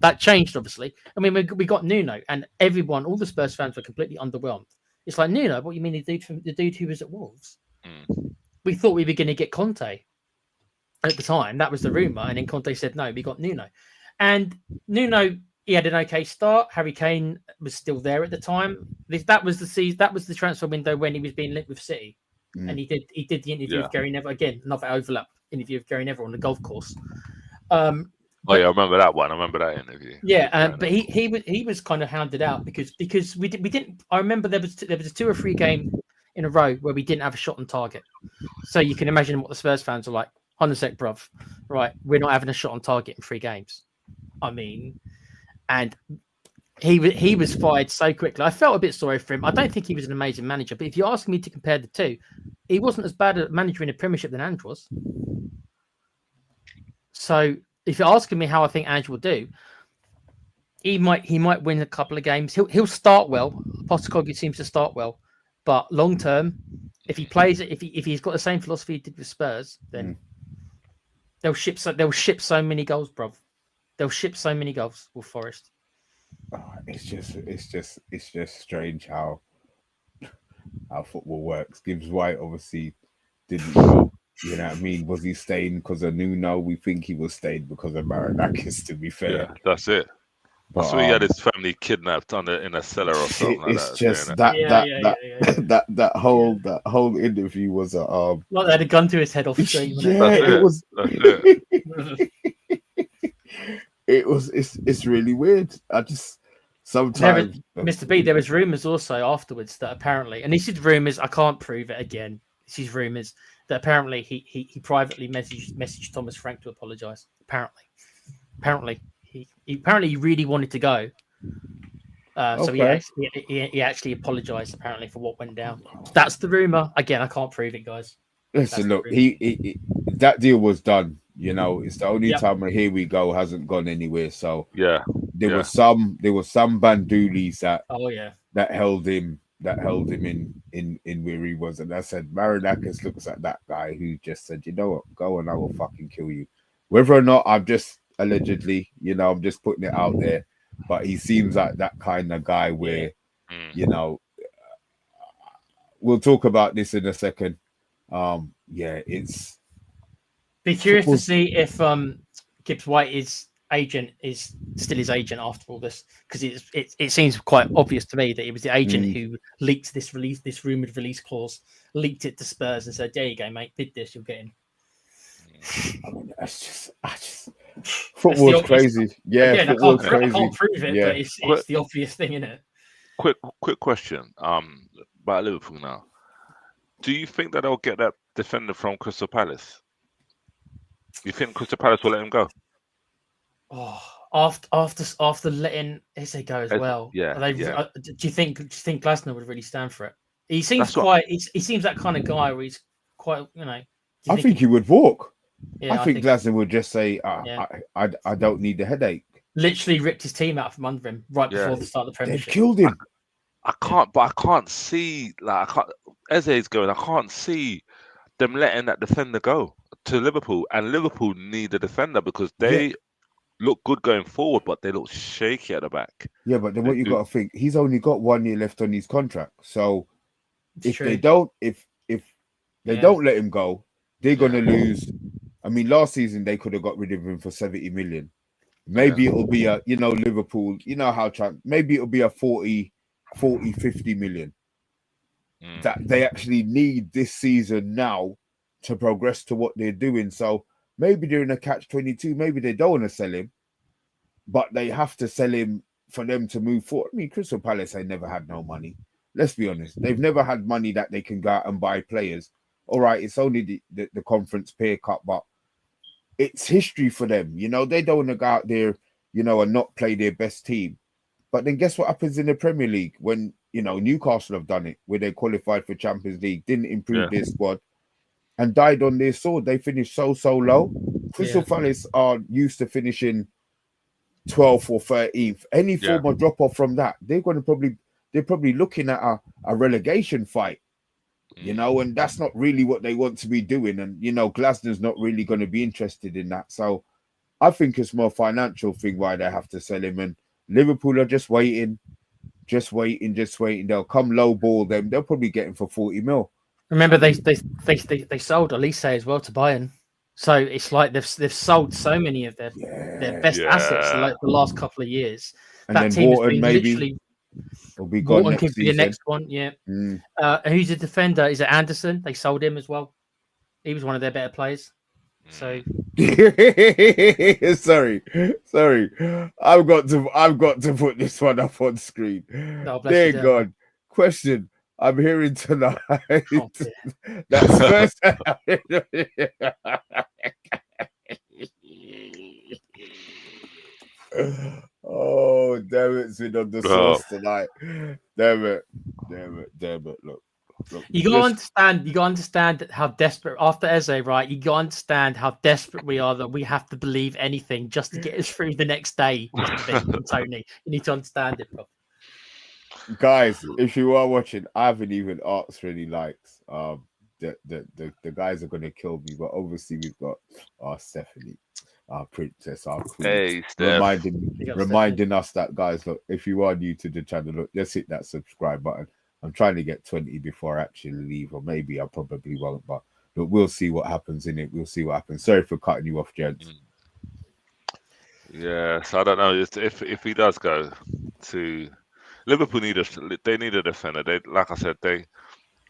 That changed, obviously. I mean, we got Nuno, and everyone, all the Spurs fans were completely underwhelmed. It's like, Nuno, what do you mean the dude who was at Wolves? We thought we were going to get Conte at the time. That was the rumour. And then Conte said, no, we got Nuno. And Nuno, he had an okay start. Harry Kane was still there at the time. That was the transfer window when he was being linked with City. And he did the interview with Gary Neville. Again, another overlap interview with Gary Neville on the golf course. I remember that one. I remember that interview. Yeah, but he was kind of hounded out because we didn't. I remember there was a 2 or 3 game in a row where we didn't have a shot on target. So you can imagine what the Spurs fans are like. On a sec, bruv. Right, we're not having a shot on target in 3 games. I mean, and he was fired so quickly. I felt a bit sorry for him. I don't think he was an amazing manager, but if you ask me to compare the two, he wasn't as bad a manager in the Premiership than Ange was. So if you're asking me how I think Ange will do, he might win a couple of games. He'll start well. Postecoglou seems to start well, but long term, if he plays it, if he's got the same philosophy he did with Spurs, then they'll ship so many goals, bruv. They'll ship so many goals with Forest. Oh, it's just strange how football works. Gibbs White obviously didn't go. You know what I mean? Was he staying because of Nuno? We think he was staying because of Marinakis, to be fair. Yeah, that's it. But, I saw he had his family kidnapped in a cellar or something. It's just that whole interview was like they had a gun to his head off screen. It was. It's really weird. I just sometimes Mr. B, there was rumours also afterwards that apparently, and this is rumours, I can't prove it again. This is rumours that apparently he privately messaged Thomas Frank to apologise. Apparently he really wanted to go. So he actually apologised apparently for what went down. That's the rumour. Again, I can't prove it, guys. Listen, look, he that deal was done. You know, it's the only time a here we go hasn't gone anywhere. So there was some bandulis that held him in where he was. And I said, Marinakis looks like that guy who just said, you know what, go and I will fucking kill you. Whether or not I'm just allegedly, you know, I'm just putting it out there, but he seems like that kind of guy where, you know, we'll talk about this in a second. Yeah, it's Be curious to football. see if Gibbs White's agent is still his agent after all this, because it seems quite obvious to me that it was the agent who leaked this rumored release clause, leaked it to Spurs and said, "There you go, mate. Bid this, you'll get in." I mean, I just That's the football's obvious. crazy. Yeah, Again, I football's can't crazy. prove it, Yeah. but it's the obvious thing, isn't it? Quick question. About Liverpool now. Do you think that they'll get that defender from Crystal Palace? You think Crystal Palace will let him go? Oh, after letting Eze go as well. Yeah, Are they, yeah. do you think Glasner would really stand for it? He seems That's what- quite. He seems that kind of guy where he's quite. You know. I think he would walk. Yeah, I think Glasner would just say, Yeah. I don't need the headache. literally ripped his team out from under him right Yeah. before the start of the They've Premiership. killed him. I can't see Eze's going. I can't see them letting that defender go to Liverpool, and Liverpool need a defender because they look good going forward, but they look shaky at the back. Yeah, but then what you got to think, he's only got 1 year left on his contract. So if they don't let him go, they're gonna lose. I mean, last season they could have got rid of him for 70 million. Maybe it'll be a, Liverpool, how maybe it'll be a 40, 50 million that they actually need this season now to progress to what they're doing. So maybe they're in a catch-22. Maybe they don't want to sell him, but they have to sell him for them to move forward. I mean, Crystal Palace ain't never had no money. Let's be honest. They've never had money that they can go out and buy players. All right, it's only the conference pay cut, but it's history for them. They don't want to go out there, and not play their best team. But then guess what happens in the Premier League when, Newcastle have done it, where they qualified for Champions League, didn't improve their squad and died on their sword. They finished so low. Crystal Palace are used to finishing 12th or 13th. Any form of drop off from that, they're probably looking at a relegation fight. And that's not really what they want to be doing. And, Glasner's not really going to be interested in that. So I think it's more financial thing why they have to sell him. And Liverpool are just waiting. They'll come low ball them. They'll probably get him for 40 mil. Remember, they sold Elise as well to Bayern. So it's like they've sold so many of their best assets the last couple of years. And that then team Wharton has been maybe literally will be gone Wharton next could season. be the next one. Yeah. Who's the defender? Is it Anderson? They sold him as well. He was one of their better players. So sorry. I've got to put this one up on screen. Oh, Dear God. Question I'm hearing tonight. Oh, That's first. Oh, damn it! It's been on the sauce tonight. Damn it! Look. You gotta understand how desperate after Eze, right? You gotta understand how desperate we are that we have to believe anything just to get us through the next day. Tony, you need to understand it, bro. Guys, if you are watching, I haven't even asked for any likes. The guys are gonna kill me, but obviously we've got our Stephanie, our princess, our queen, reminding us that, guys, look, if you are new to the channel, look, just hit that subscribe button. I'm trying to get 20 before I actually leave, or maybe I probably won't, but look, we'll see what happens in it. We'll see what happens. Sorry for cutting you off, gents. Yes, I don't know if he does go to Liverpool. They need a defender. They, like I said,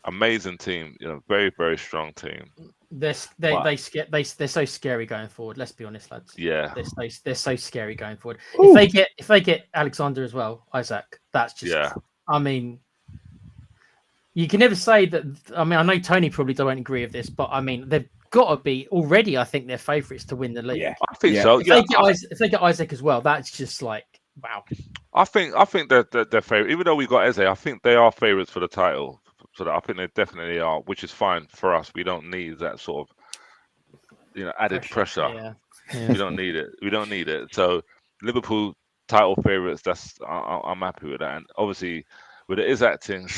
amazing team. Very very strong team. They're so scary going forward. Let's be honest, lads. Yeah, they're so scary going forward. Ooh. If they get Alexander as well, Isaac, that's just I mean. You can never say that. I mean, I know Tony probably don't agree with this, but I mean, they've got to be already. I think they're favourites to win the league. Yeah, I think so. If they get Isaac as well, that's just like wow. I think they're favourite. Even though we got Eze, I think they are favourites for the title. So I think they definitely are, which is fine for us. We don't need that sort of added pressure. Yeah. We don't need it. So Liverpool title favourites. I'm happy with that. And obviously, with the Isaac thing.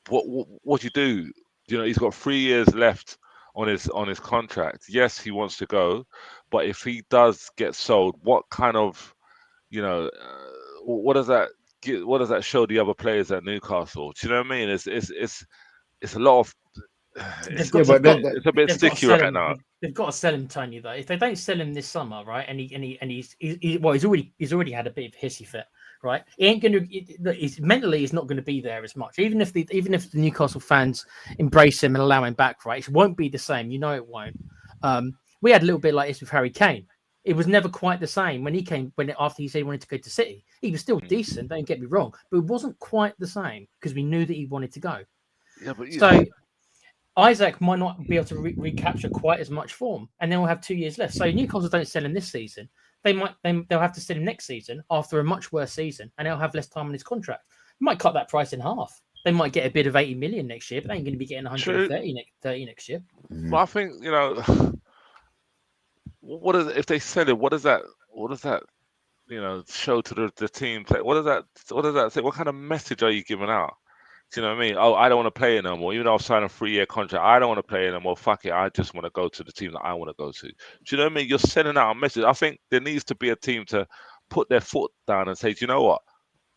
What you do? He's got 3 years left on his contract. Yes, he wants to go, but if he does get sold, what kind of, what does that show the other players at Newcastle? Do you know what I mean? it's a lot of. They've Yeah, but then It's a bit they've got to sticky sell right him. now. They've got to sell him, Tony. Though, if they don't sell him this summer, right, and he's already had a bit of a hissy fit, right? He ain't going to. He's mentally, he's not going to be there as much. Even if the Newcastle fans embrace him and allow him back, right, it won't be the same. You know, it won't. We had a little bit like this with Harry Kane. It was never quite the same when he came. After he said he wanted to go to City, he was still decent. Don't get me wrong, but it wasn't quite the same because we knew that he wanted to go. Yeah, but So Isaac might not be able to recapture quite as much form, and then we'll have 2 years left. So Newcastle don't sell him this season. They'll have to sell him next season after a much worse season, and they'll have less time on his contract. They might cut that price in half. They might get a bid of 80 million next year, but they ain't going to be getting 130 next year. But I think what is if they sell it? What does that show to the team play? What does that say? What kind of message are you giving out? Do you know what I mean? Oh, I don't want to play it no more. Even though I've signed a 3-year contract, I don't want to play it no more. Fuck it. I just want to go to the team that I want to go to. Do you know what I mean? You're sending out a message. I think there needs to be a team to put their foot down and say, do you know what?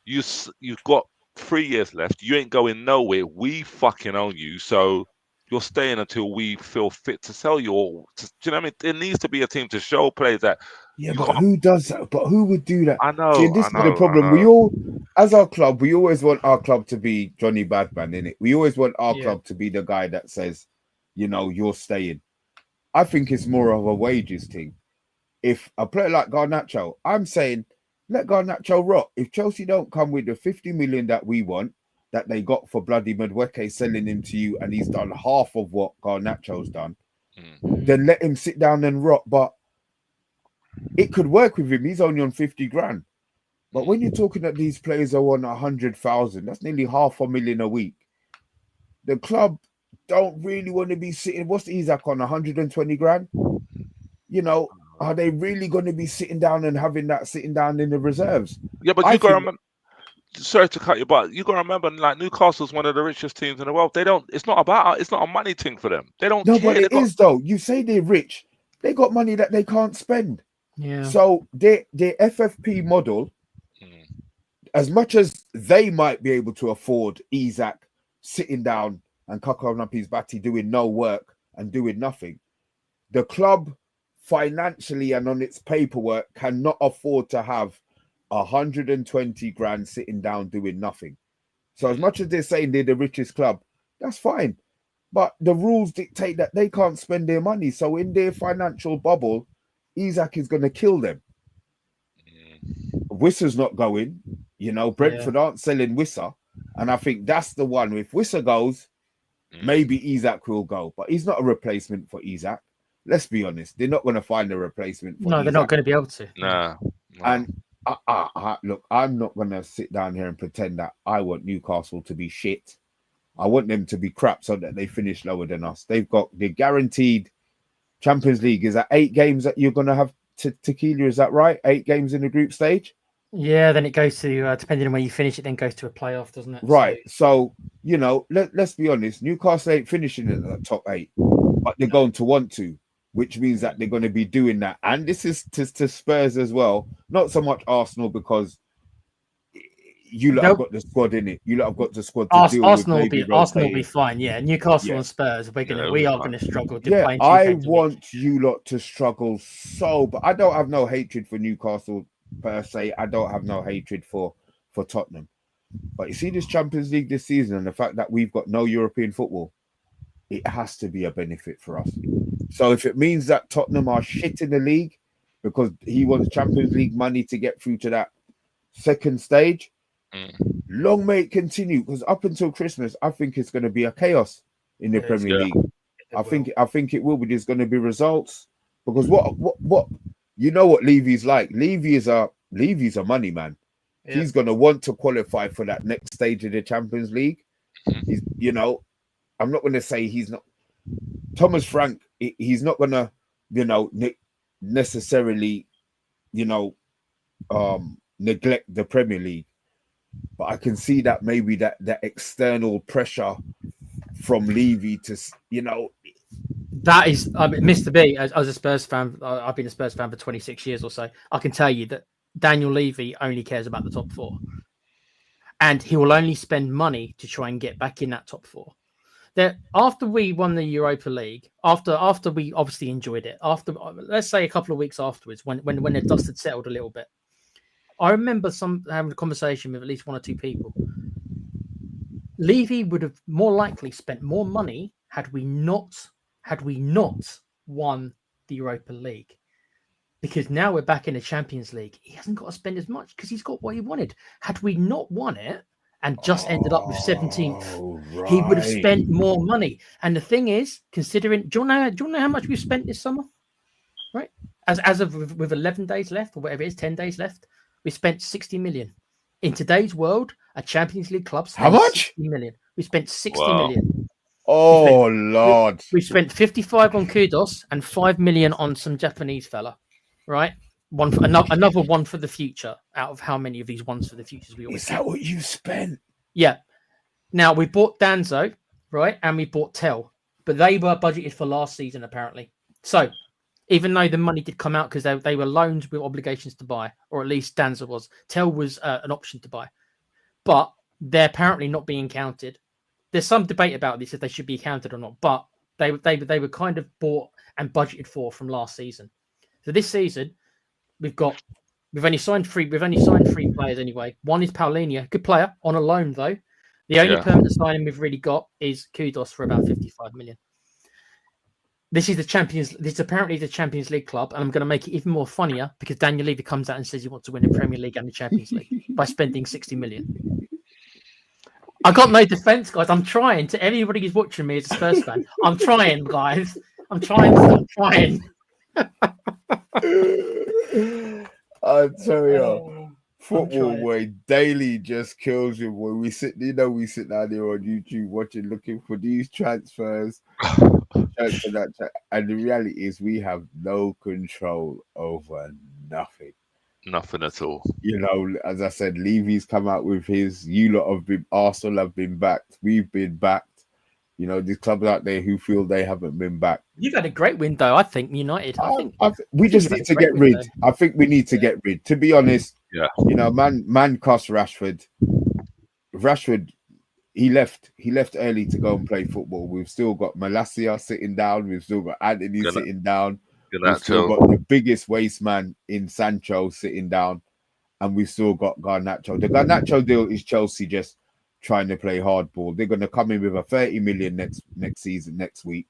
You've got 3 years left. You ain't going nowhere. We fucking own you. So you're staying until we feel fit to sell you. Do you know what I mean? There needs to be a team to show players that. Yeah, but who does that? But who would do that? I know. See, this is the problem. We all, as our club, we always want our club to be Johnny Badman, innit? We always want our club to be the guy that says, you're staying. I think it's more of a wages thing. If a player like Garnacho, I'm saying, let Garnacho rot. If Chelsea don't come with the 50 million that we want, that they got for bloody Madueke selling him to you, and he's done half of what Garnacho's done, then let him sit down and rot. But it could work with him. He's only on 50 grand. But when you're talking that these players are on 100,000, that's nearly $500,000 a week. The club don't really want to be sitting. What's Isaac on 120 grand? Are they really going to be sitting down and having that sitting down in the reserves? Yeah, but you got to remember. Sorry to cut you, but you got to remember, like, Newcastle's one of the richest teams in the world. They don't. It's not a money thing for them. They don't. No, care. but it is though. You say they're rich. They got money that they can't spend. Yeah. So their FFP model, as much as they might be able to afford Isaac sitting down and cocking up his batty, doing no work and doing nothing, the club financially and on its paperwork cannot afford to have 120 grand sitting down doing nothing. So as much as they're saying they're the richest club, that's fine. But the rules dictate that they can't spend their money. So in their financial bubble, Isaac is going to kill them. Wissa's not going. Brentford aren't selling Wissa. And I think that's the one. If Wissa goes, maybe Isaac will go. But he's not a replacement for Isaac. Let's be honest. They're not going to find a replacement for Isaac. They're not going to be able to. No. And look, I'm not going to sit down here and pretend that I want Newcastle to be shit. I want them to be crap so that they finish lower than us. They're guaranteed Champions League. Is that 8 games that you're going to have Tequila? Is that right? 8 games in the group stage? Yeah, then it goes to, depending on where you finish, it then goes to a playoff, doesn't it? Right. So let's be honest. Newcastle ain't finishing in the top 8, but they're going to want to, which means that they're going to be doing that. And this is to Spurs as well. Not so much Arsenal, because you lot have got the squad in it. You lot have got the squad to deal Arsenal with. Arsenal will be fine. Yeah, Newcastle and Spurs, we are going to struggle. I want you lot to struggle but I don't have no hatred for Newcastle per se. I don't have no hatred for Tottenham. But you see this Champions League this season and the fact that we've got no European football, it has to be a benefit for us. So if it means that Tottenham are shit in the league because he wants Champions League money to get through to that second stage, long may it continue, because up until Christmas, I think it's going to be a chaos in the Premier League. I think it will be. There's going to be results, because what you know what Levy's like. Levy's a money man. Yeah. He's going to want to qualify for that next stage of the Champions League. He's, I'm not going to say he's not. Thomas Frank, he's not going to, necessarily, neglect the Premier League. But I can see that maybe that external pressure from Levy to, That is, Mr. B, as a Spurs fan, I've been a Spurs fan for 26 years or so. I can tell you that Daniel Levy only cares about the top 4. And he will only spend money to try and get back in that top 4. that after we won the Europa League, after we obviously enjoyed it, after let's say a couple of weeks afterwards, when the dust had settled a little bit, I remember having a conversation with at least one or two people. Levy would have more likely spent more money had we not won the Europa League. Because now we're back in the Champions League. He hasn't got to spend as much because he's got what he wanted. Had we not won it and just ended up with 17th, he would have spent more money. And the thing is, considering, do you know how much we've spent this summer? Right? As of with 11 days left, or whatever it is, 10 days left, we spent 60 million. In today's world, a Champions League club spends how much? 60 million. We spent 60 million. Oh, Lord. We spent 55 on Kudos and 5 million on some Japanese fella, right? Another one for the future out of how many of these ones for the futures we always Is that what you spent? Yeah. Now, we bought Danzo, right? And we bought Tell, but they were budgeted for last season, apparently. So, even though the money did come out because they were loans with obligations to buy, or at least Danza was. Tell was an option to buy. But they're apparently not being counted. There's some debate about this, if they should be counted or not, but they were kind of bought and budgeted for from last season. So this season, we've only signed three players anyway. One is Paulinho, good player, on a loan though. The only permanent signing we've really got is Kudos for about 55 million. This is apparently the Champions League club, and I'm going to make it even more funnier because Daniel Levy comes out and says he wants to win the Premier League and the Champions League by spending 60 million. I got no defense, guys. I'm trying. To everybody who's watching me as a Spurs fan, I'm trying, guys. I'm trying. I tell you, football boy daily just kills you. When we sit down there on YouTube watching, looking for these transfers. And the reality is we have no control over nothing. Nothing at all. You know, as I said, Levy's come out with his. Arsenal have been backed. We've been backed. You know, these clubs out there who feel they haven't been backed. You've had a great window, I think, United. We just need to get rid. I think we need to get rid. To be honest, you know, man cost Rashford. Rashford, he left early to go and play football. We've still got Malacia sitting down. We've still got Anthony sitting down. We've still got the biggest waste man in Sancho sitting down, and we've still got Garnacho. The Garnacho deal is Chelsea just trying to play hardball. They're going to come in with a 30 million next season, next week,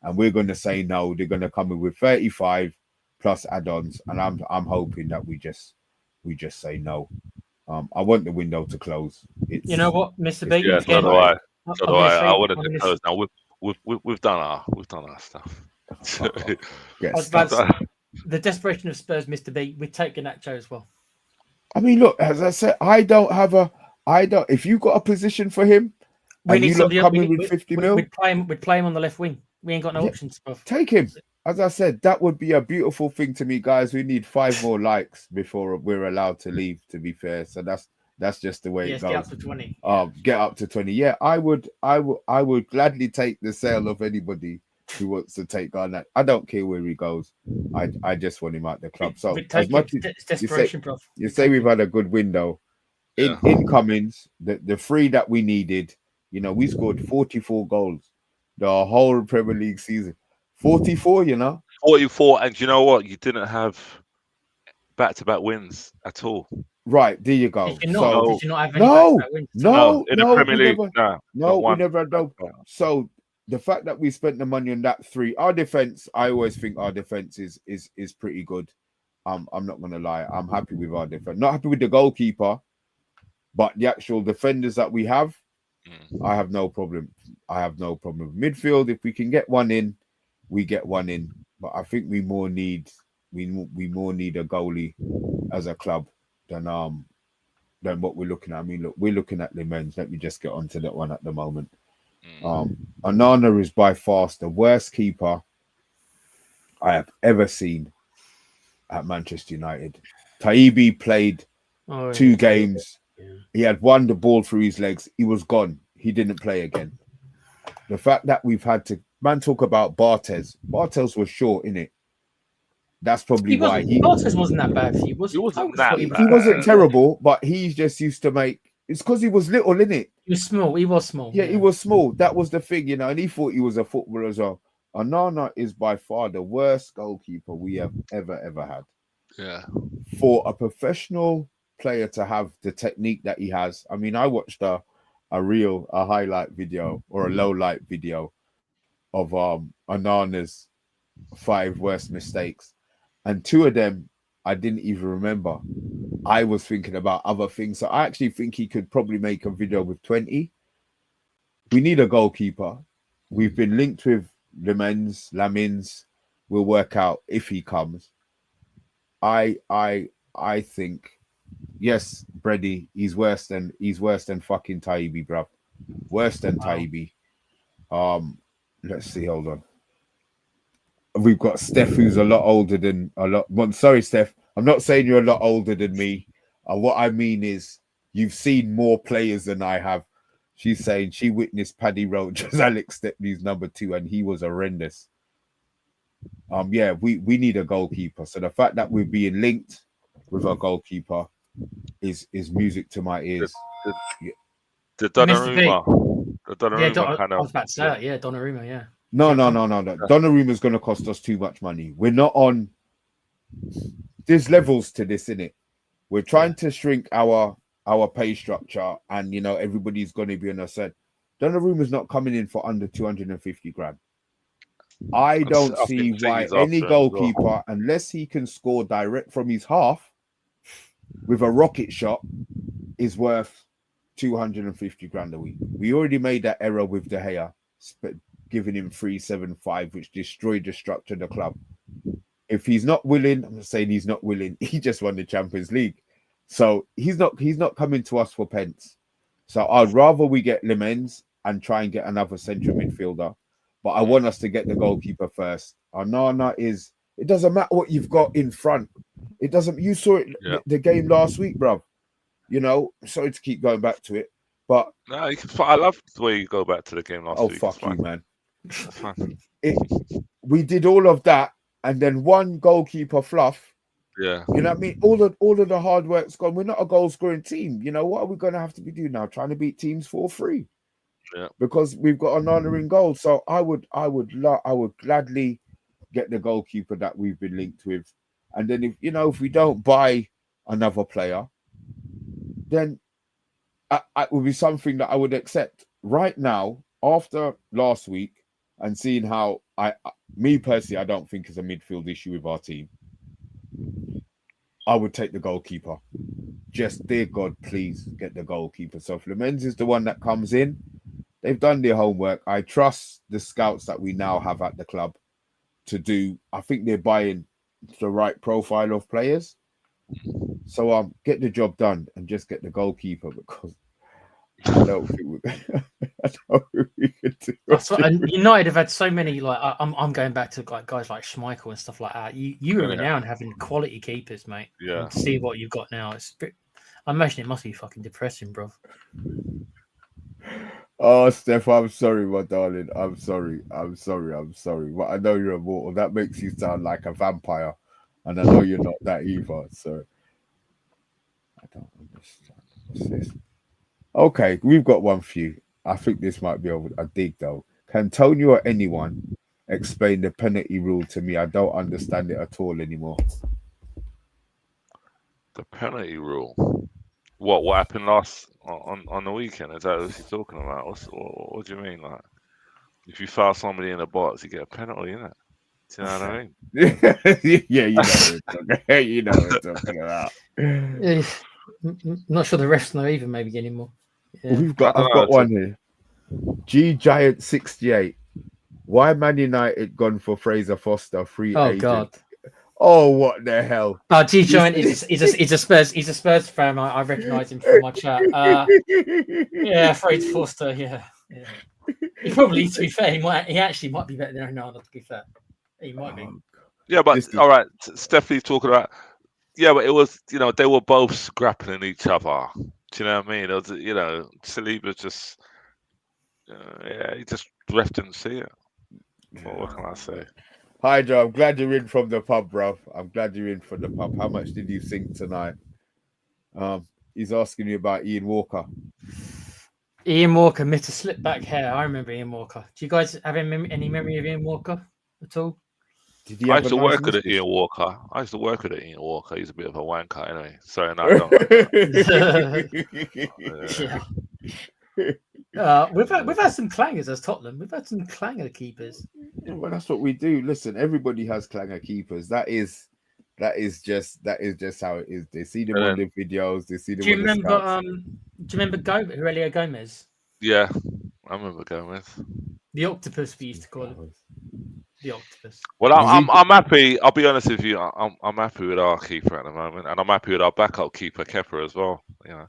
and we're going to say no. They're going to come in with 35 plus add-ons, and I'm hoping that we just say no. I want the window to close. You know what, Mr. B? Yeah, so do I. I want it to close now. We've done our stuff. The desperation of Spurs, Mr. B. We'd take Garnacho as well. I mean, look, as I said, if you got a position for him, and you look coming with 50 mil, we'd play him on the left wing. We ain't got no options. Bro. Take him. As I said, that would be a beautiful thing to me, guys. We need 5 more likes before we're allowed to leave, to be fair. So that's just the way it goes. Get up to 20. Get up to 20. Yeah, I would gladly take the sale of anybody who wants to take Garnett. I don't care where he goes. I just want him out the club. So as much as desperation, you say we've had a good window. Incomings, the 3 that we needed, you know, we scored 44 goals the whole Premier League season. 44, you know. 44, and you know what? You didn't have back-to-back wins at all. Right, there you go. Did you not have any back-to-back wins? No, in the Premier League, we never had no. So the fact that we spent the money on that 3, our defense, I always think our defense is pretty good. I'm not gonna lie, I'm happy with our defense. Not happy with the goalkeeper, but the actual defenders that we have, I have no problem. Midfield, if we can get one in, we get one in. But I think we more need a goalie as a club than what we're looking at. I mean, look, we're looking at Lammens. Let me just get onto that one at the moment. Onana is by far the worst keeper I have ever seen at Manchester United. Taibbi played 2 games. Yeah. He had won the ball through his legs. He was gone. He didn't play again. The fact that we've had to talk about Barthez. Barthez was short, innit? That's probably why Barthez wasn't that bad. He wasn't terrible, but he's just used to make It's because he was little, innit? He was small. He was small. Yeah, he was small. That was the thing, and he thought he was a footballer as well. Onana is by far the worst goalkeeper we have ever had. Yeah. For a professional player to have the technique that he has, I mean, I watched a highlight video or a low light video of Onana's 5 worst mistakes, and 2 of them I didn't even remember. I was thinking about other things, so I actually think he could probably make a video with 20. We need a goalkeeper. We've been linked with Lammens. We'll work out if he comes. I think, yes, Brady, he's worse than fucking Taibi, bro. Worse than Taibi. Let's see, hold on. We've got Steph, who's a lot older than Well, sorry, Steph. I'm not saying you're a lot older than me. What I mean is you've seen more players than I have. She's saying she witnessed Paddy Roach as Alex Stepney's number 2, and he was horrendous. Yeah, we need a goalkeeper. So the fact that we're being linked with a goalkeeper is music to my ears. The Donnarumma. The Donnarumma kind of. I was about to say that. Yeah, Donnarumma. Yeah. No. Donnarumma's going to cost us too much money. We're not on. There's levels to this, innit? We're trying to shrink our pay structure, and everybody's going to be on a set. Donnarumma's not coming in for under 250 grand. I don't see why any goalkeeper, unless he can score direct from his half with a rocket shot, is worth 250 grand a week. We already made that error with De Gea, giving him 375, which destroyed the structure of the club. If he's not willing, I'm not saying he's not willing. He just won the Champions League, so he's not coming to us for pence. So I'd rather we get Lammens and try and get another central midfielder. But I want us to get the goalkeeper first. Onana is. It doesn't matter what you've got in front. It doesn't. You saw it the game last week, bro. Sorry to keep going back to it, but no, I love the way you go back to the game last week. Oh, fuck you, man. We did all of that, and then one goalkeeper fluff. Yeah. You know what I mean? All of the hard work's gone. We're not a goal scoring team. What are we going to have to be doing now? Trying to beat teams 4-3. Yeah. Because we've got Onana in goal. So I would gladly get the goalkeeper that we've been linked with. And then if we don't buy another player, then it would be something that I would accept. Right now, after last week and seeing how me personally, I don't think it's a midfield issue with our team. I would take the goalkeeper. Just, dear God, please get the goalkeeper. So if Lammens is the one that comes in, they've done their homework. I trust the scouts that we now have at the club to do. I think they're buying the right profile of players. So get the job done and just get the goalkeeper, because I don't think we could do it. And United have had so many, I'm going back to guys like Schmeichel and stuff like that. You were renowned having quality keepers, mate. Yeah. And see what you've got now. I imagine it must be fucking depressing, bro. Oh, Steph, I'm sorry, my darling. I'm sorry. But I know you're immortal. That makes you sound like a vampire. And I know you're not that either. So I don't understand. What's this? Okay, we've got one for you. I think this might be a dig, though. Can Tony or anyone explain the penalty rule to me? I don't understand it at all anymore. The penalty rule? What happened last on the weekend? Is that what you're talking about? What do you mean? Like, if you foul somebody in the box, you get a penalty, innit? Do you know what I mean? Yeah, you know what we're talking about. Not sure the refs know either, maybe anymore. Yeah. I've got one here. G Giant 68. Why Man United gone for Fraser Foster, free agent? God. Oh, what the hell? G Giant is a Spurs fan. I recognise him from my chat. Yeah, Fraser Foster. Yeah. He probably, to be fair, he actually might be better than Ronaldo. To be fair, he might be. Yeah, but all right, Stephanie's talking about. Yeah, but it was, they were both grappling each other. Do you know what I mean? It was, Saliba just, he just ref didn't see it. What can I say? Hi, Joe. I'm glad you're in from the pub, bro. I'm glad you're in from the pub. How much did you sing tonight? he's asking you about Ian Walker. Ian Walker, Mr. Slip Back Hair. I remember Ian Walker. Do you guys have any memory of Ian Walker at all? Did he I have used a to nice work with missus? Ian Walker. He's a bit of a wanker anyway. Sorry, no, I don't. Yeah. We've had some clangers as Tottenham. We've had some clanger keepers. Yeah, well, that's what we do. Listen, everybody has clanger keepers. That is just how it is. They see them on the videos. They see them Do you on remember? the scouts. Do you remember Aurelio Gomez? Yeah, I remember Gomez. The octopus, we used to call him. The octopus. Well, I'm happy. I'll be honest with you. I'm happy with our keeper at the moment, and I'm happy with our backup keeper Kepa as well. You know.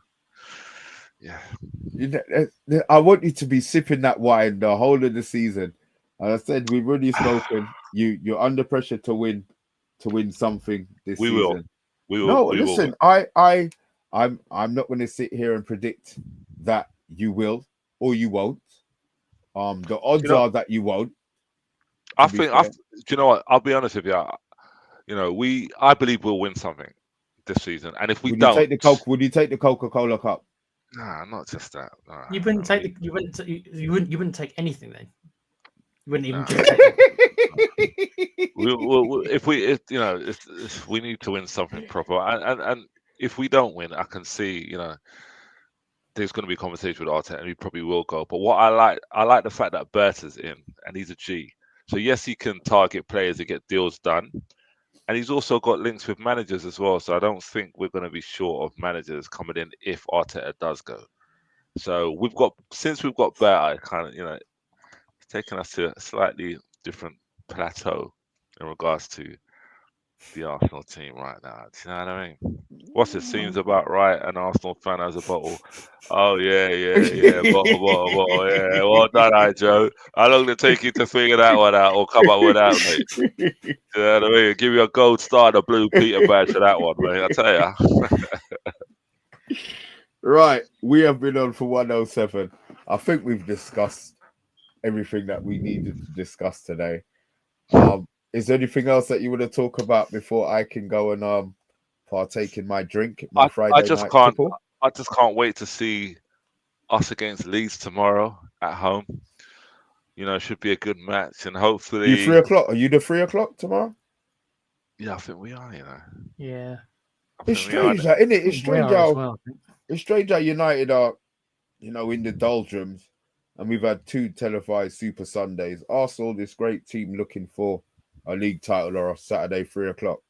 Yeah. I want you to be sipping that wine the whole of the season. And I said we've already spoken. You're under pressure to win something this season. We will. No, listen. I'm not going to sit here and predict that you will or you won't. The odds are that you won't. Do you know what? I'll be honest with you. You know, I believe we'll win something this season, and if we don't, would you take the Coca-Cola Cup? Nah, not just that. Nah, you wouldn't take you wouldn't take anything then. You wouldn't even take if we need to win something proper, and if we don't win, I can see there's going to be a conversation with Arteta, and he probably will go. But what I like the fact that Berta's in, and he's a G. So yes, he can target players and get deals done, and he's also got links with managers as well. So I don't think we're going to be short of managers coming in if Arteta does go. So since we've got Berta, kind of it's taken us to a slightly different plateau in regards to the Arsenal team right now. Do you know what I mean? What's it seems about right? An Arsenal fan has a bottle. Oh yeah, bottle. Yeah, well done, Joe. How long did it take you to figure that one out or come up with that, mate? You know what I mean? Give you a gold star, and a blue Peter badge for that one, mate. I tell you. Right, we have been on for 107. I think we've discussed everything that we needed to discuss today. Is there anything else that you want to talk about before I can go and partake in my drink, my Friday I just night can't. tipple? I just can't wait to see us against Leeds tomorrow at home. It should be a good match, and hopefully. You 3 o'clock? Are you the 3 o'clock tomorrow? Yeah, I think we are. Yeah. It's strange, isn't it? It's strange how well. It's strange how United are, in the doldrums, and we've had 2 televised Super Sundays. Arsenal, this great team, looking for a league title or a Saturday 3 o'clock.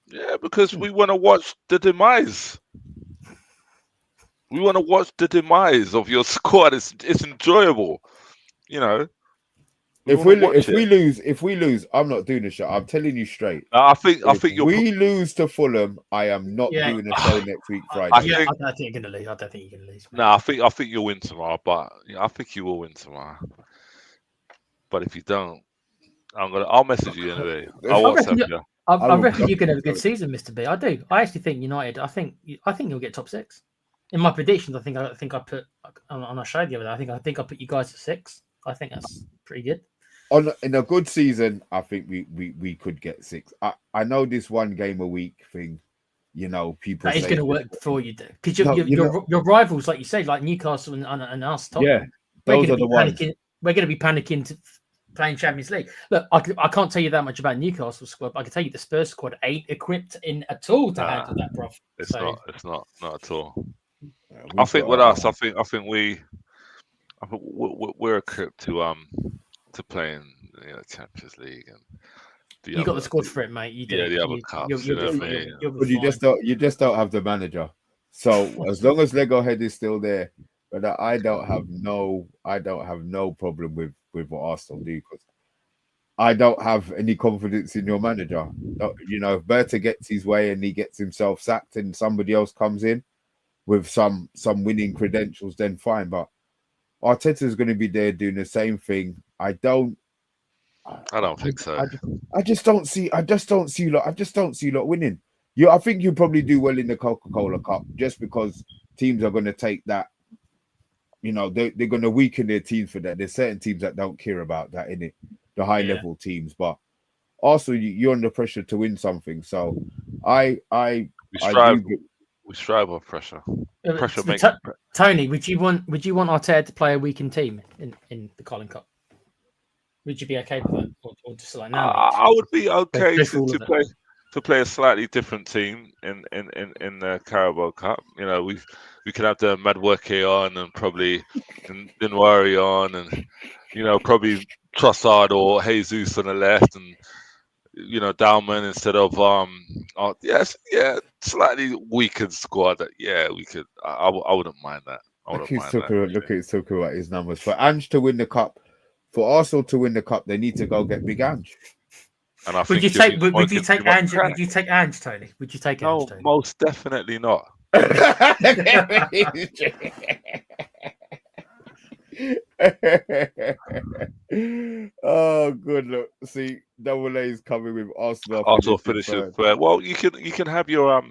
Yeah, because we want to watch the demise. We want to watch the demise of your squad. It's enjoyable, If we lose, I'm not doing the show. I'm telling you straight. I think we lose to Fulham, I am not doing a show next week Friday. I don't think you're gonna lose. I don't think you're gonna lose. No, I think you'll win tomorrow, but I think you will win tomorrow. But if you don't, I'll message you anyway. I'll WhatsApp you. I reckon you're gonna have a good season, Mr. B. I do. I actually think United. I think you'll get top 6. In my predictions, I think I put on our show the other day. I think I put you guys at 6. I think that's pretty good. In a good season, I think we could get 6. I know this one game a week thing, people that is going to work for you, because your rivals, like you say, like Newcastle and us, Tottenham, those are the ones. We're going to be panicking to playing Champions League. Look, I can't tell you that much about Newcastle squad, but I can tell you the Spurs squad ain't equipped in at all to handle that, bro. It's not at all. I think with us, I think we're equipped to play in Champions League and you got the squad for it, mate. You do. Yeah, the other cups. But you just don't have the manager. So as long as Lego Head is still there, but I don't have no problem with what Arsenal do, because I don't have any confidence in your manager. If Berta gets his way and he gets himself sacked and somebody else comes in with some winning credentials, then fine. But Arteta's going to be there doing the same thing. I don't think so. I just don't see you lot winning. I think you probably do well in the Coca-Cola Cup, just because teams are going to take that. They're going to weaken their teams for that. There's certain teams that don't care about that, innit? The high level teams, but also you're under pressure to win something. So I We strive on pressure. Pressure So makes. Tony, would you want Arteta to play a weakened team in the Carling Cup? Would you be okay with that, or just like no? I would be okay go for all to of it. play a slightly different team in the Carabao Cup. You know, we can have the Madweke on and probably Dinwari on, and you know, probably Trossard or Jesus on the left, and you know, Dalman instead of slightly weakened squad. Yeah, we could. I wouldn't mind that. I Look, wouldn't he's mind talking. that. Look, he's talking about his numbers. For Ange to win the cup, for Arsenal to win the cup, they need to go get Big Ange. And I Would think you he'll be take? Would you smoking take too much Ange? crack. Would you take Ange, Tony? Would you take Ange, No, Tony? most definitely not. Oh, good look. See, Double A is coming with Arsenal Arsenal finishing finishes third. third. Well, you can have your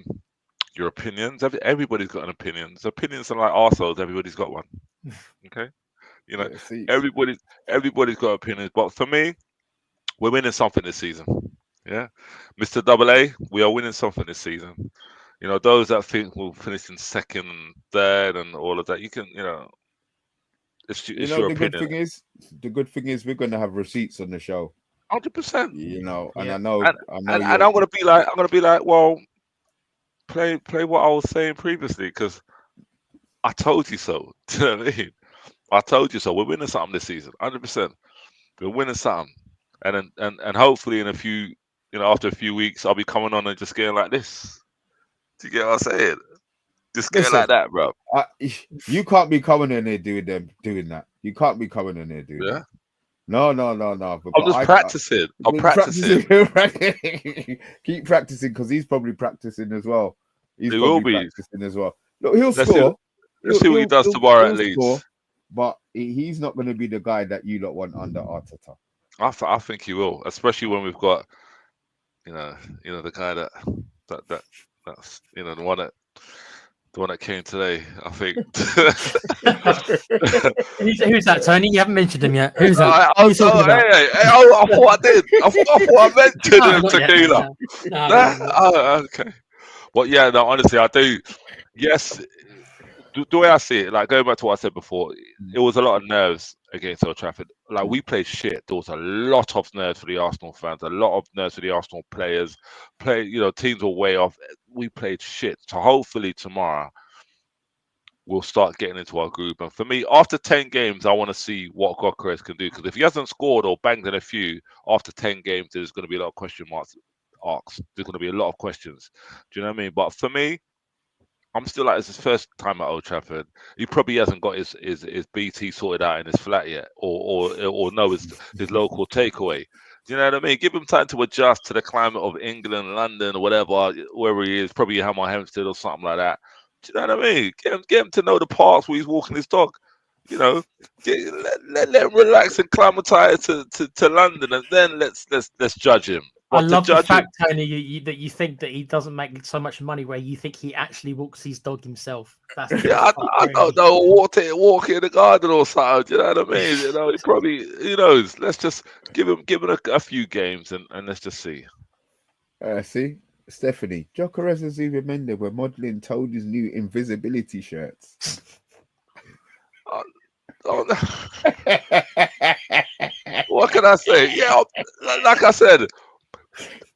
opinions. Everybody's got an opinion. Opinions are like arseholes. Everybody's got one. Okay, you know, Yeah, see, everybody's got opinions. But for me, we're winning something this season. Yeah, Mr. Double A, we are winning something this season. You know, those that think we'll finish in second and third and all of that, you can, you know, it's you know your the good opinion. thing is we're gonna have receipts on the show. 100%. You know, and Yeah. I know And you're. I'm gonna be like, well, play what I was saying previously because I told you so. Do you know what I mean? I told you so. We're winning something this season, 100%. We're winning something, and hopefully in a few, you know, after a few weeks, I'll be coming on and just getting like this. Do you get what I'm saying? Just getting Listen, like that, bro. You can't be coming in there doing that. You can't be coming in there doing Yeah. that. No. I'm just practicing. I'm practicing. Keep practicing because he's probably practicing as well. He's He will probably be. practicing as well. Look, he'll Let's see. score. Let's see what he does tomorrow at He'll score, Leeds. but he's not going to be the guy that you lot want under Arteta. I think he will, especially when we've got, you know, the guy that's the one that came today. I think. Who's that, Tony? You haven't mentioned him yet. Who's that? I thought I did. I thought I mentioned him, not yet, Tequila. no. Okay. Well, yeah, no, honestly, I do. Yes, the way I see it, like going back to what I said before, it was a lot of nerves against Old Trafford. Like we played shit. There was a lot of nerves for the Arsenal fans, a lot of nerves for the Arsenal players. Teams were way off. We played shit. So hopefully tomorrow we'll start getting into our groove. And for me, after 10 games, I want to see what Gokares can do. Because if he hasn't scored or banged in a few after 10 games, there's going to be a lot of question marks. There's going to be a lot of questions. Do you know what I mean? But for me, I'm still like, it's his first time at Old Trafford. He probably hasn't got his BT sorted out in his flat yet, or know his local takeaway. Do you know what I mean? Give him time to adjust to the climate of England, London, or whatever, wherever he is. Probably Hammer Hempstead or something like that. Do you know what I mean? Get him to know the parts where he's walking his dog. You know, let him relax and climatize to London, and then let's judge him. I love the fact, Tony, that you think that he doesn't make so much money where you think he actually walks his dog himself. That's I don't know, walk in the garden or something. Do you know what I mean? You know, he probably, who knows? Let's just give him a few games and let's just see. See, Stephanie, Jokeres and Zubimendi were modeling Tony's new invisibility shirts. What can I say? Yeah, like I said,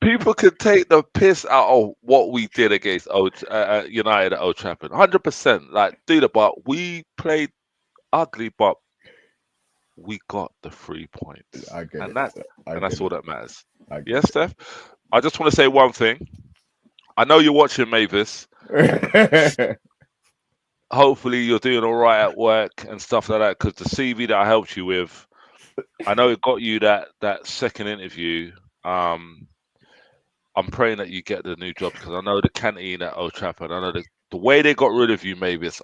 people can take the piss out of what we did against United at Old Trafford. 100%. Like, but we played ugly, but we got the 3 points. I get and it. That's all that matters. Yes, Steph? I just want to say one thing. I know you're watching, Mavis. Hopefully you're doing all right at work and stuff like that, because the CV that I helped you with, I know it got you that second interview. I'm praying that you get the new job, because I know the canteen at Old Trafford, I know the way they got rid of you, Mavis,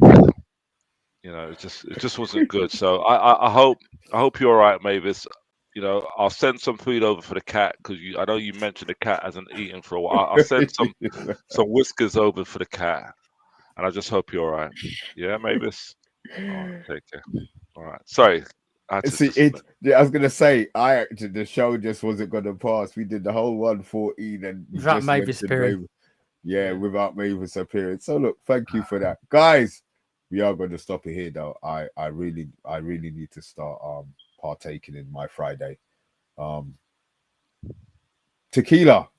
it just wasn't good. So I hope you're all right, Mavis. You know, I'll send some food over for the cat, because I know you mentioned the cat hasn't eaten for a while. I'll send some whiskers over for the cat, and I just hope you're all right. Yeah, Mavis. Take care. All right. Sorry. I was gonna say, the show just wasn't gonna pass. We did the whole 114 and that Mavis period. Yeah, without Mavis appearing. So look, thank you for that, guys. We are going to stop it here, though. I really need to start partaking in my Friday. Tequila.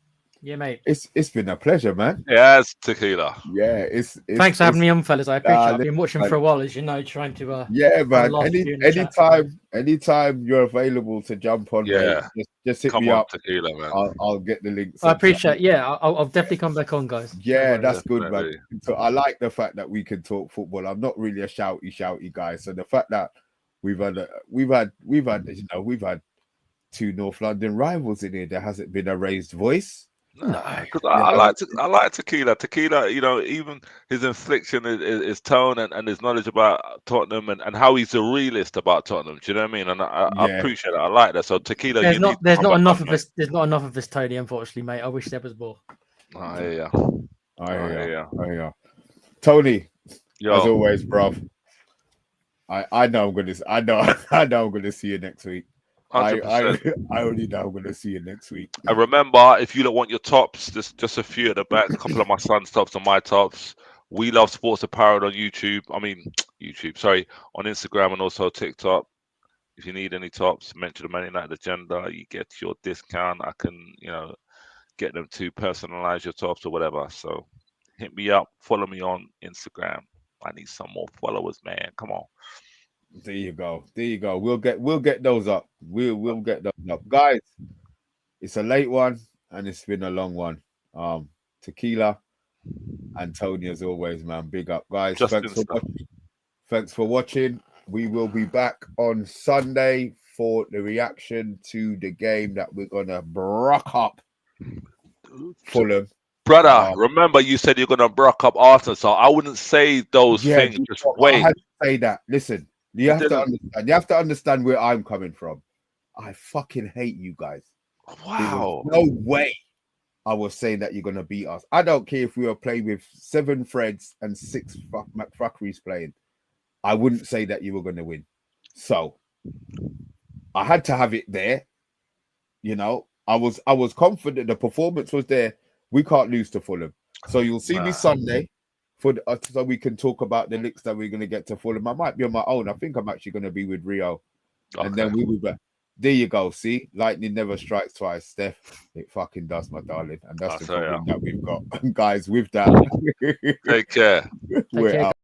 Yeah, mate. It's been a pleasure, man. Yes, tequila. Yeah, it's Thanks for having me on, fellas. I appreciate it. I've been watching man. for a while, as you know, trying to Yeah, man. last few in the chat. Anytime you're available to jump on, Yeah. mate, just hit Come me on, up. tequila, man. I'll get the links. I appreciate. Yeah, I'll definitely come back on, guys. Yeah, No that's good, man. Definitely. So I like the fact that we can talk football. I'm not really a shouty guy, so the fact that we've had two North London rivals in here. There hasn't been a raised voice. No, because I like tequila. Tequila, you know, even his infliction, his tone, and his knowledge about Tottenham, and how he's a realist about Tottenham. Do you know what I mean? And I appreciate that. I like that. So tequila, there's not enough of us. There's not enough of us, Tony. Unfortunately, mate. I wish there was more. I hear ya. I hear. Tony, as always, bruv. I know I'm gonna see you next week. 100%. I already know I'm going to see you next week. And remember, if you don't want your tops, just a few at the back, a couple of my son's tops and my tops. We Love Sports Apparel on YouTube. I mean, on Instagram and also TikTok. If you need any tops, mention the Man United Agenda. You get your discount. I can, get them to personalize your tops or whatever. So hit me up. Follow me on Instagram. I need some more followers, man. Come on. There you go. We'll get those up. We'll get those up, guys. It's a late one and it's been a long one. Tequila and Tony, as always, man. Big up, guys. Thanks for watching. We will be back on Sunday for the reaction to the game that we're gonna brock up Fulham. Brother, remember you said you're gonna brock up Arsenal, so I wouldn't say those things. Just wait. I had to say that. Listen. You have to understand. You have to understand where I'm coming from. I fucking hate you guys. Wow. No way I was saying that you're gonna beat us. I don't care if we were playing with 7 Freds and 6 McFuckeries playing. I wouldn't say that you were gonna win. So I had to have it there. I was confident the performance was there. We can't lose to Fulham. So you'll see me Sunday. So we can talk about the links that we're going to get to Fulham. I might be on my own. I think I'm actually going to be with Rio. Okay. And then we will be back. There you go. See, lightning never strikes twice, Steph. It fucking does, my darling. And that's the problem that we've got. Guys, with that. Take care. We're out.